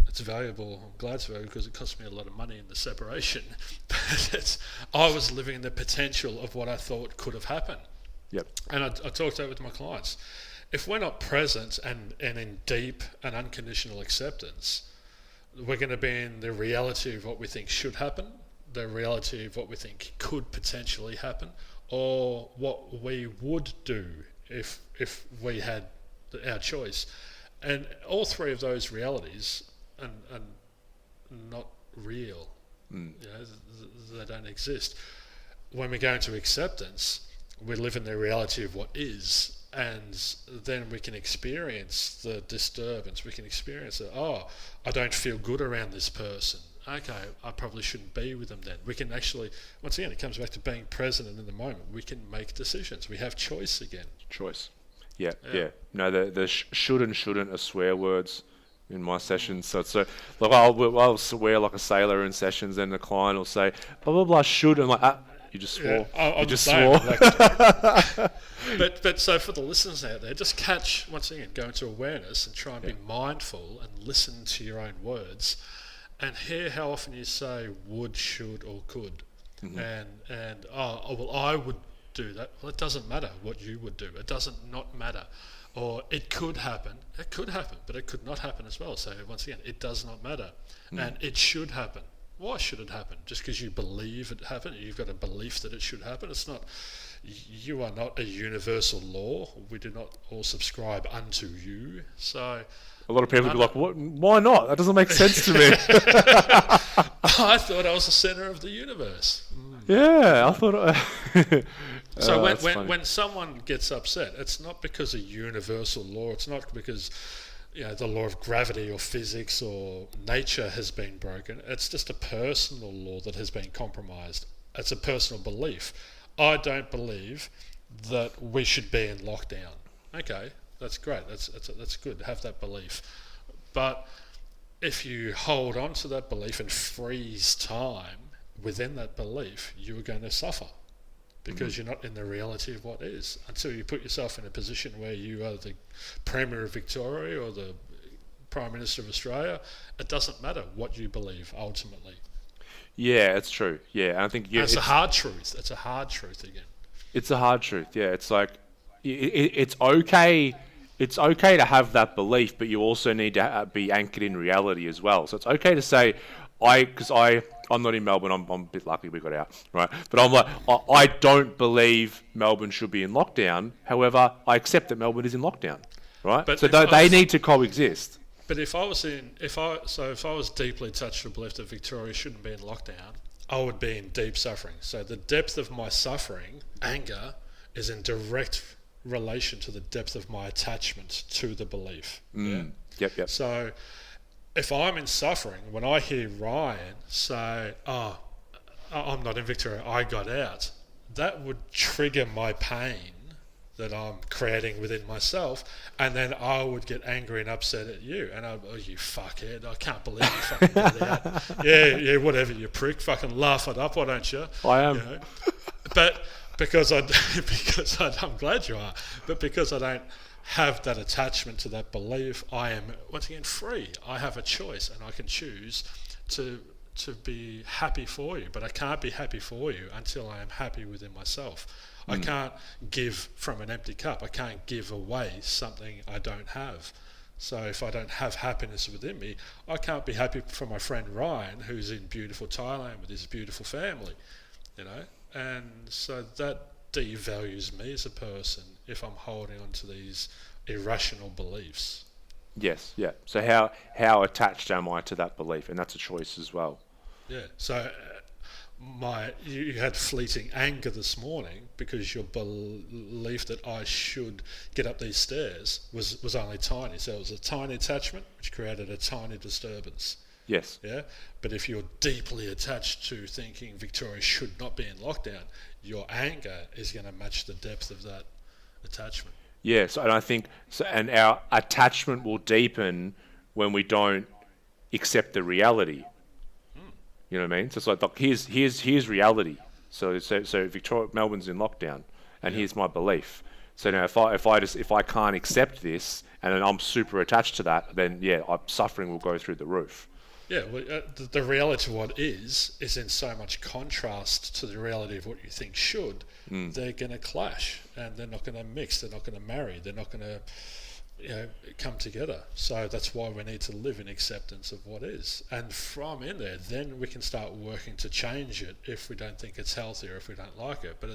It's valuable. I'm glad it's valuable because it cost me a lot of money in the separation. But I was living in the potential of what I thought could have happened. Yep. And I talked that with my clients. If we're not present and in deep and unconditional acceptance, we're going to be in the reality of what we think should happen, the reality of what we think could potentially happen, or what we would do if we had our choice. And all three of those realities and not real. They don't exist. When we go into acceptance, we live in the reality of what is, and then we can experience the disturbance. We can experience that, I don't feel good around this person. Okay, I probably shouldn't be with them then. We can actually, once again, it comes back to being present and in the moment. We can make decisions. We have choice again. Choice. Yeah. No, the should and shouldn't are swear words in my sessions. So like I'll swear like a sailor in sessions, and the client will say blah blah blah should, and like you just swore. Yeah, you just swore. But so for the listeners out there, just catch, once again, go into awareness and try and be mindful and listen to your own words, and hear how often you say would, should, or could, and I would do that. Well, it doesn't matter what you would do. It doesn't not matter. Or it could happen. It could happen, but it could not happen as well. So once again, it does not matter. And it should happen. Why should it happen? Just because you believe it happened? You've got a belief that it should happen? It's not. You are not a universal law. We do not all subscribe unto you. So a lot of people be like, "What? Why not? That doesn't make sense to me." I thought I was the center of the universe. Yeah, I thought. So That's funny. when someone gets upset, it's not because of universal law. It's not because the law of gravity or physics or nature has been broken. It's just a personal law that has been compromised. It's a personal belief. I don't believe that we should be in lockdown. Okay, that's great. That's good to have that belief. But if you hold on to that belief and freeze time within that belief, you are going to suffer because you're not in the reality of what is until you put yourself in a position where you are the Premier of Victoria or the Prime Minister of Australia. It doesn't matter what you believe ultimately. Yeah, it's true. Yeah, and I think It's a hard truth. It's a hard truth again. it's a hard truth. Yeah, it's like it's okay. It's okay to have that belief, but you also need to be anchored in reality as well. So it's okay to say, I'm not in Melbourne. I'm a bit lucky we got out, right? But I'm like, I don't believe Melbourne should be in lockdown. However, I accept that Melbourne is in lockdown, right? But so they need to coexist. But if I was deeply touched with belief that Victoria shouldn't be in lockdown, I would be in deep suffering. So the depth of my suffering, anger, is in direct relation to the depth of my attachment to the belief. Yep. So if I'm in suffering, when I hear Ryan say, "Oh, I'm not in Victoria, I got out," that would trigger my pain that I'm creating within myself, and then I would get angry and upset at you, and I'd, "Oh, you fuckhead, I can't believe you fucking got out. Yeah, whatever, you prick, fucking laugh it up, why don't you?" I am. You know? But I'm glad you are, but because I don't have that attachment to that belief, I am once again free. I have a choice, and I can choose to be happy for you, but I can't be happy for you until I am happy within myself. I can't give from an empty cup. I can't give away something I don't have. So if I don't have happiness within me, I can't be happy for my friend Ryan, who's in beautiful Thailand with his beautiful family, And so that devalues me as a person if I'm holding on to these irrational beliefs. Yes, yeah. So how attached am I to that belief? And that's a choice as well. Yeah. So you had fleeting anger this morning because your belief that I should get up these stairs was only tiny. So it was a tiny attachment which created a tiny disturbance. Yes. Yeah. But if you're deeply attached to thinking Victoria should not be in lockdown, your anger is going to match the depth of that attachment. Yeah. So, and I think, and our attachment will deepen when we don't accept the reality. You know what I mean? So it's like, here's reality. So Victoria, Melbourne's in lockdown, and here's my belief. So now, if I can't accept this, and then I'm super attached to that, then suffering will go through the roof. Yeah, well, the reality of what is in so much contrast to the reality of what you think should. They're going to clash, and they're not going to mix. They're not going to marry. They're not going to come together. So that's why we need to live in acceptance of what is. And from in there, then we can start working to change it if we don't think it's healthy or if we don't like it. But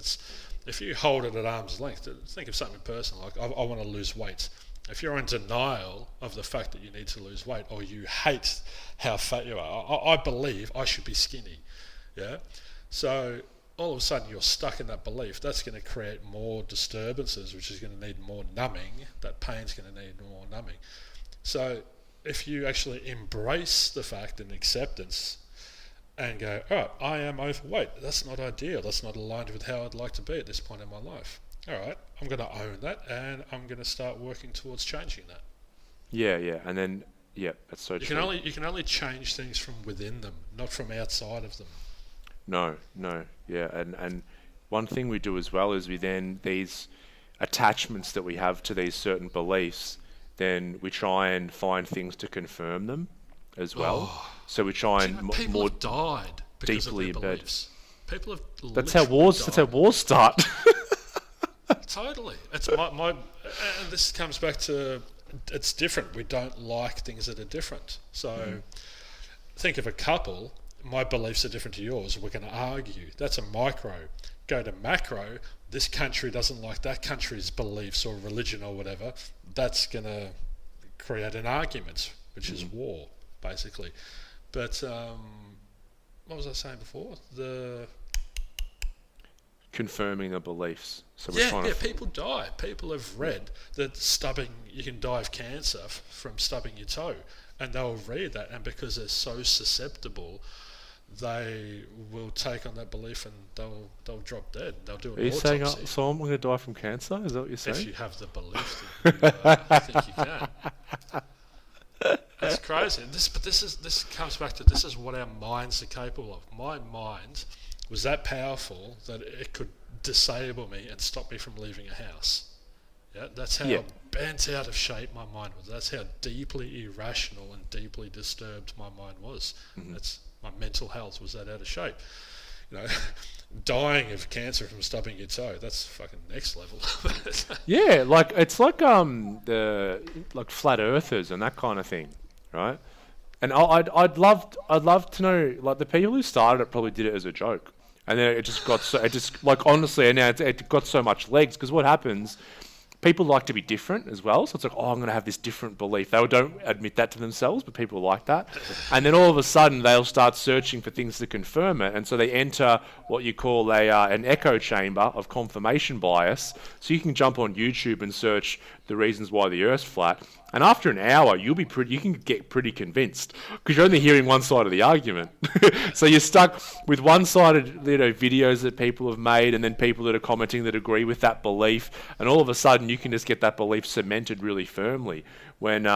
if you hold it at arm's length, think of something personal, like I want to lose weight. If you're in denial of the fact that you need to lose weight, or you hate how fat you are, I believe I should be skinny. Yeah. So all of a sudden you're stuck in that belief. That's going to create more disturbances, which is going to need more numbing. That pain's going to need more numbing. So if you actually embrace the fact and acceptance and go, all right, I am overweight. That's not ideal. That's not aligned with how I'd like to be at this point in my life. All right, I'm going to own that, and I'm going to start working towards changing that. Yeah, and then that's so true. You can only change things from within them, not from outside of them. No, yeah, and one thing we do as well is we then, these attachments that we have to these certain beliefs, then we try and find things to confirm them as well. So we try and people more have died because deeply of their embed. beliefs. People have That's how wars start. Totally. It's my and this comes back to, it's different. We don't like things that are different. So think of a couple. My beliefs are different to yours. We're going to argue. That's a micro. Go to macro. This country doesn't like that country's beliefs or religion or whatever. That's going to create an argument, which is war, basically. But what was I saying before? confirming the beliefs. So we're Yeah, trying yeah, to. people die. People have read that you can die of cancer from stubbing your toe. And they'll read that, and because they're so susceptible, they will take on that belief and they'll drop dead. They'll do Are an you saying, autopsy. so I'm going to die from cancer? Is that what you're saying? If you have the belief that you think you can. That's crazy. This comes back to, this is what our minds are capable of. My mind was that powerful that it could disable me and stop me from leaving a house. Yeah, that's how bent out of shape my mind was. That's how deeply irrational and deeply disturbed my mind was. That's my mental health was that out of shape. You know, dying of cancer from stubbing your toe, that's fucking next level. Yeah, like it's like the like flat earthers and that kind of thing, right? And I'd love to know, like, the people who started it probably did it as a joke, and then it just got so, it just, like, honestly, and now it got so much legs, because what happens, people like to be different as well. So it's like, oh, I'm going to have this different belief. They don't admit that to themselves, but people like that. And then all of a sudden, they'll start searching for things to confirm it. And so they enter what you call an echo chamber of confirmation bias. So you can jump on YouTube and search the reasons why the Earth's flat. And after an hour, you can get pretty convinced, because you're only hearing one side of the argument. So you're stuck with one-sided, videos that people have made, and then people that are commenting that agree with that belief. And all of a sudden, you can just get that belief cemented really firmly. When,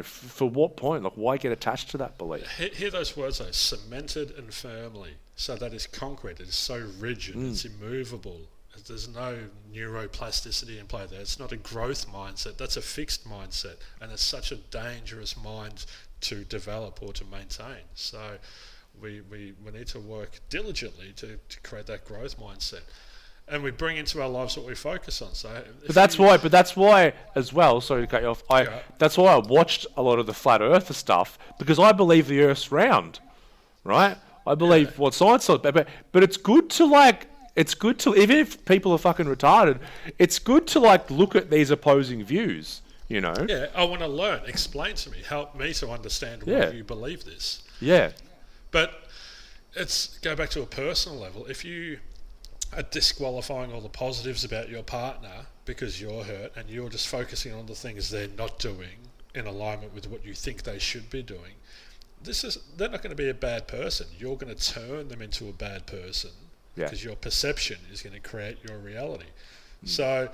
for what point? Like, why get attached to that belief? Hear those words, though: cemented and firmly. So that is concrete. It is so rigid. It's immovable. There's no neuroplasticity in play there. It's not a growth mindset. That's a fixed mindset, and it's such a dangerous mind to develop or to maintain. So we need to work diligently to create that growth mindset, and we bring into our lives what we focus on. So, but that's why as well. Sorry to cut you off. That's why I watched a lot of the flat earther stuff, because I believe the Earth's round, right? I believe what science says, but it's good to It's good to, even if people are fucking retarded, it's good to look at these opposing views, Yeah, I want to learn. Explain to me. Help me to understand why you believe this. Yeah. But it's go back to a personal level. If you are disqualifying all the positives about your partner because you're hurt, and you're just focusing on the things they're not doing in alignment with what you think they should be doing, they're not going to be a bad person. You're going to turn them into a bad person. Because your perception is going to create your reality. So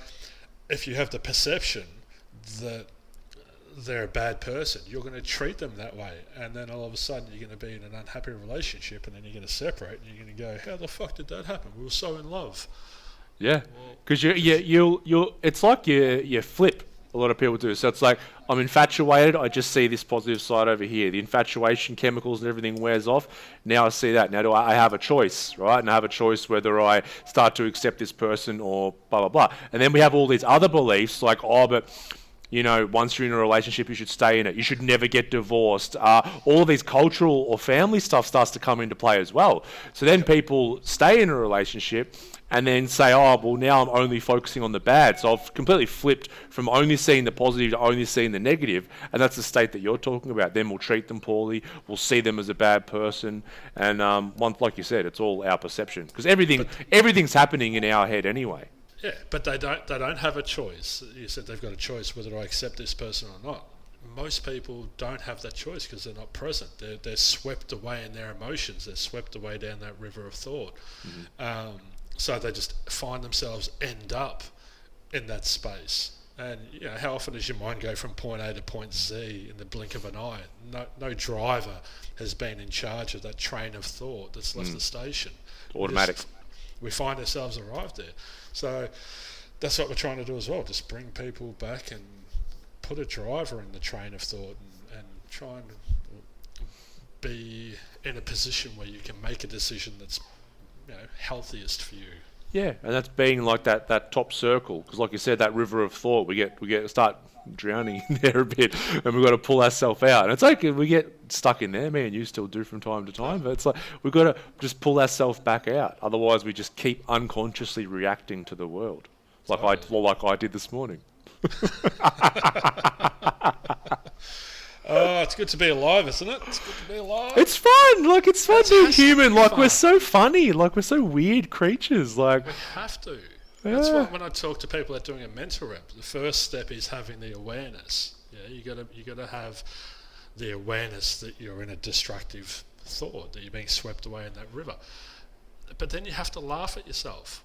if you have the perception that they're a bad person, you're going to treat them that way, and then all of a sudden you're going to be in an unhappy relationship, and then you're going to separate, and you're going to go, how the fuck did that happen? We were so in love. Yeah, because you it's like you flip. A lot of people do. So it's like, I'm infatuated, I just see this positive side over here. The infatuation chemicals and everything wears off. Now I see that. Now I have a choice, right? And I have a choice whether I start to accept this person or blah, blah, blah. And then we have all these other beliefs like, but once you're in a relationship, you should stay in it. You should never get divorced. All of these cultural or family stuff starts to come into play as well. So then people stay in a relationship and then say, now I'm only focusing on the bad. So I've completely flipped from only seeing the positive to only seeing the negative. And that's the state that you're talking about. Then we'll treat them poorly. We'll see them as a bad person. And like you said, it's all our perception. Because everything's happening in our head anyway. Yeah, but they don't have a choice. You said they've got a choice whether I accept this person or not. Most people don't have that choice because they're not present. They're swept away in their emotions. They're swept away down that river of thought. So they just find themselves end up in that space. And how often does your mind go from point A to point Z in the blink of an eye? No driver has been in charge of that train of thought that's left the station. Automatic. We find ourselves arrived there. So that's what we're trying to do as well. Just bring people back and put a driver in the train of thought and try and be in a position where you can make a decision that's healthiest for you. Yeah, and that's being like that top circle, because like you said, that river of thought, we start drowning in there a bit, and we've got to pull ourselves out. And it's like we get stuck in there, me and you still do from time to time, but it's like we've got to just pull ourselves back out. Otherwise, we just keep unconsciously reacting to the world, like I did this morning. Oh, it's good to be alive, isn't it? It's good to be alive. It's fun. Like, it's fun being has to human. be Like, fun. we're so funny. Like, we're so weird creatures. Like, We have to. That's yeah. why when I talk to people that are doing a mental rep, the first step is having the awareness. Yeah, you gotta have the awareness that you're in a destructive thought, that you're being swept away in that river. But then you have to laugh at yourself,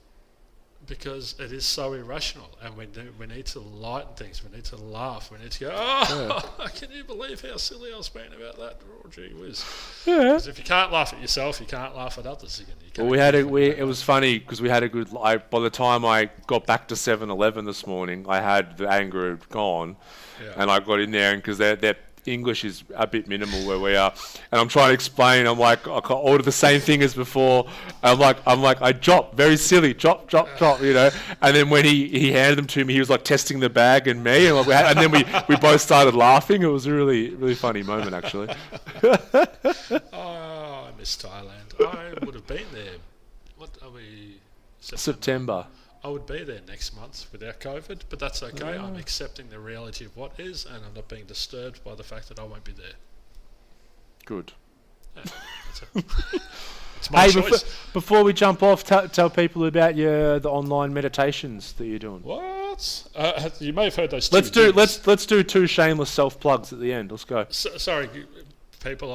because it is so irrational, and we need to lighten things. We need to laugh. We need to go, oh, can you believe how silly I was being about that? Oh, gee whiz. Yeah. Because if you can't laugh at yourself, you can't laugh at others again. Well, it was funny because we had a good. By the time I got back to 7-Eleven this morning, I had the anger had gone, and I got in there, and because their English is a bit minimal where we are, and I'm trying to explain. I'm like, I can order the same thing as before. I'm like, I drop, very silly, drop, you know. And then when he handed them to me, he was like testing the bag and me, and, and then we both started laughing. It was a really funny moment, actually. Oh, I miss Thailand. I would have been there. What are we? September. I would be there next month without COVID, but that's okay. I'm accepting the reality of what is, and I'm not being disturbed by the fact that I won't be there. Good. Yeah, it's my choice. Before we jump off, tell people about the online meditations that you're doing. What? You may have heard those. Let's do 2 shameless self plugs at the end. Let's go. Sorry, people.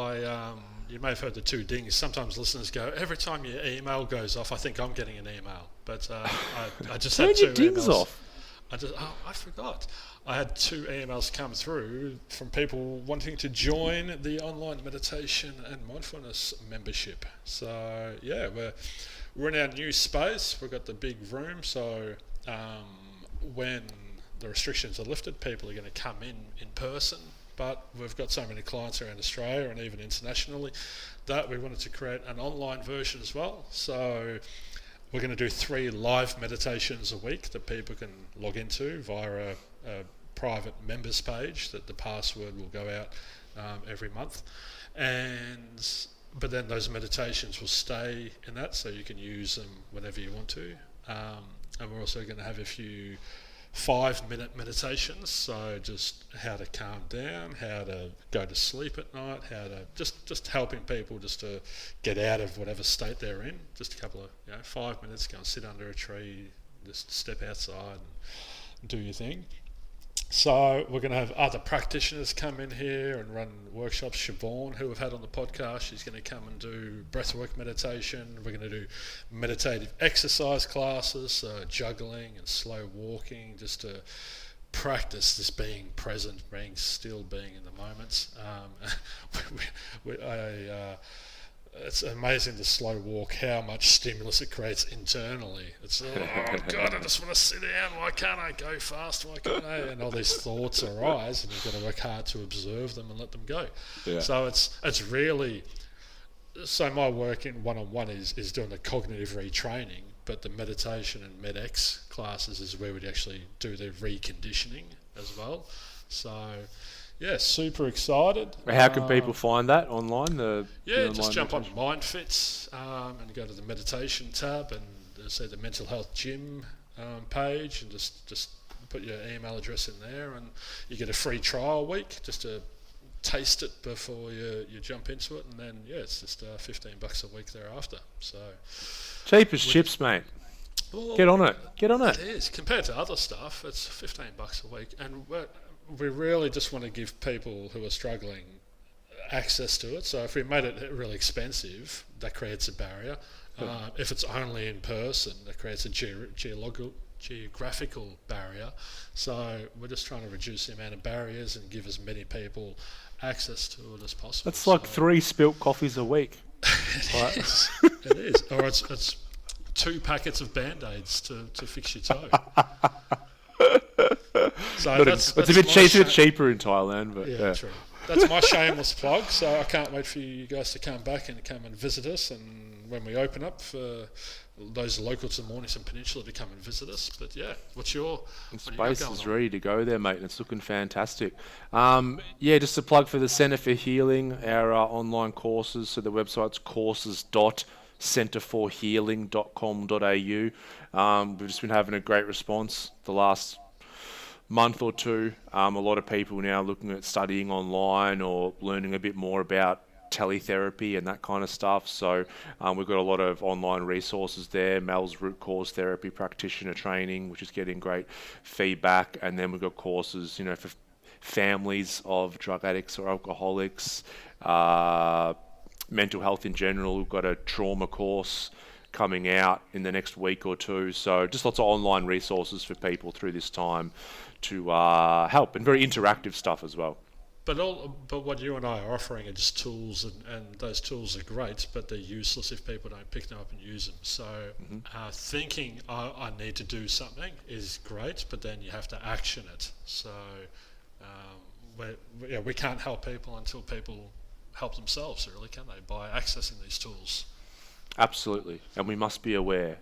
You may have heard the 2 dings. Sometimes listeners go, every time your email goes off, I think I'm getting an email. But I just had 2 dings emails. off. I forgot. I had 2 emails come through from people wanting to join the online meditation and mindfulness membership. So yeah, we're in our new space. We've got the big room. So when the restrictions are lifted, people are going to come in person. But we've got so many clients around Australia and even internationally that we wanted to create an online version as well. So we're going to do 3 live meditations a week that people can log into via a private members page that the password will go out every month. But then those meditations will stay in that, so you can use them whenever you want to. And we're also going to have a few 5-minute meditations, so just how to calm down, how to go to sleep at night, how to just helping people just to get out of whatever state they're in. Just a couple of 5 minutes, go and sit under a tree, just step outside and do your thing. So we're going to have other practitioners come in here and run workshops. Siobhan, who we've had on the podcast, she's going to come and do breathwork meditation. We're going to do meditative exercise classes, juggling and slow walking, just to practice this being present, being still, being in the moments. It's amazing the slow walk, how much stimulus it creates internally. It's, oh God, I just want to sit down. Why can't I go fast? Why can't I? And all these thoughts arise, and you've got to work hard to observe them and let them go. Yeah. So it's really, so my work in one-on-one is doing the cognitive retraining, but the meditation and MedX classes is where we'd actually do the reconditioning as well. So yeah, super excited. How can people find that online? Just jump on Myndfit and go to the meditation tab and see the mental health gym page, and just put your email address in there, and you get a free trial week just to taste it before you jump into it, and then it's just $15 a week thereafter. So cheap as chips, mate. Well, get on it. It is, compared to other stuff. It's $15 a week, and we really just want to give people who are struggling access to it. So if we made it really expensive, that creates a barrier. If it's only in person, that creates a geographical barrier. So we're just trying to reduce the amount of barriers and give as many people access to it as possible. That's like 3 spilt coffees a week. It is. Or it's 2 packets of Band-Aids to fix your toe. So it's a bit cheaper in Thailand, but yeah, true. That's my shameless plug. So I can't wait for you guys to come back and come and visit us. And when we open up for those local to the Mornington Peninsula to come and visit us. But yeah, the space is ready to go there, mate, and it's looking fantastic. Just a plug for the Centre for Healing, our online courses. So the website's courses.centreforhealing.com.au. We've just been having a great response the last month or two, a lot of people now looking at studying online or learning a bit more about teletherapy and that kind of stuff. So we've got a lot of online resources there. Mel's root cause therapy practitioner training, which is getting great feedback. And then we've got courses, for families of drug addicts or alcoholics, mental health in general. We've got a trauma course coming out in the next week or two. So just lots of online resources for people through this time to help, and very interactive stuff as well. But what you and I are offering are just tools, and those tools are great, but they're useless if people don't pick them up and use them. So thinking I need to do something is great, but then you have to action it. So we can't help people until people help themselves, really, can they, by accessing these tools? Absolutely, and we must be aware.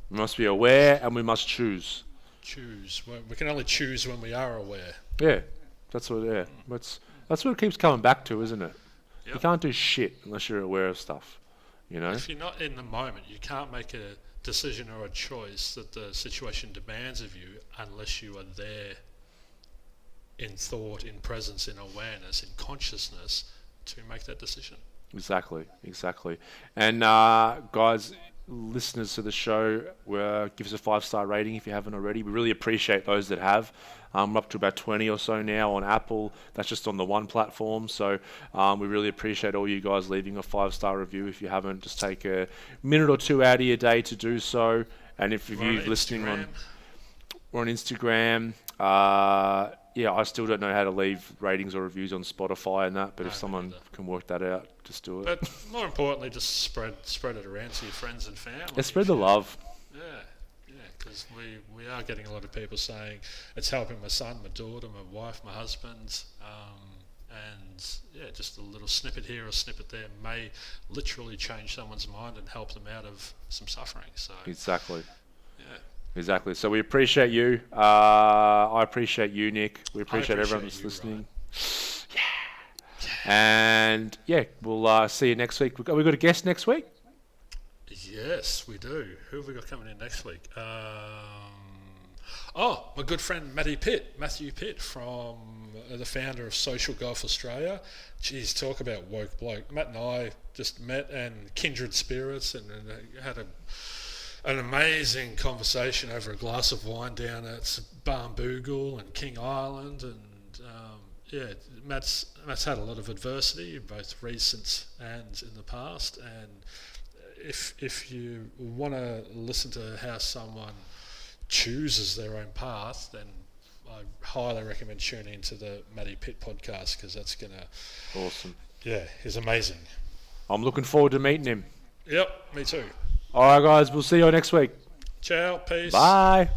We must be aware, and we must choose. Choose. We can only choose when we are aware. Yeah, that's what. Yeah, that's what it keeps coming back to, isn't it? Yep. You can't do shit unless you're aware of stuff. If you're not in the moment, you can't make a decision or a choice that the situation demands of you unless you are there in thought, in presence, in awareness, in consciousness to make that decision. Exactly. And guys, listeners to the show, give us a 5-star rating if you haven't already. We really appreciate those that have. We're up to about 20 or so now on Apple. That's just on the one platform. So we really appreciate all you guys leaving a 5-star review. If you haven't, just take a minute or two out of your day to do so. And if you're listening we're on Instagram. I still don't know how to leave ratings or reviews on Spotify and that, but if someone can work that out, just do it. But more importantly, just spread it around to your friends and family. Yeah, spread the love. Yeah, because we are getting a lot of people saying it's helping my son, my daughter, my wife, my husband, and just a little snippet here or snippet there may literally change someone's mind and help them out of some suffering. So exactly. Yeah. Exactly. So we appreciate you. I appreciate you, Nick. We appreciate everyone that's listening. Right. Yeah. And we'll see you next week. Have we got a guest next week? Yes, we do. Who have we got coming in next week? My good friend Matthew Pitt from the founder of Social Golf Australia. Geez, talk about woke bloke. Matt and I just met and kindred spirits and had an amazing conversation over a glass of wine down at Barnbougle and King Island, and Matt's had a lot of adversity, both recent and in the past. And if you want to listen to how someone chooses their own path, then I highly recommend tuning into the Matty Pitt podcast, because that's gonna awesome. Yeah, he's amazing. I'm looking forward to meeting him. Yep, me too. All right, guys, we'll see you next week. Ciao, peace. Bye.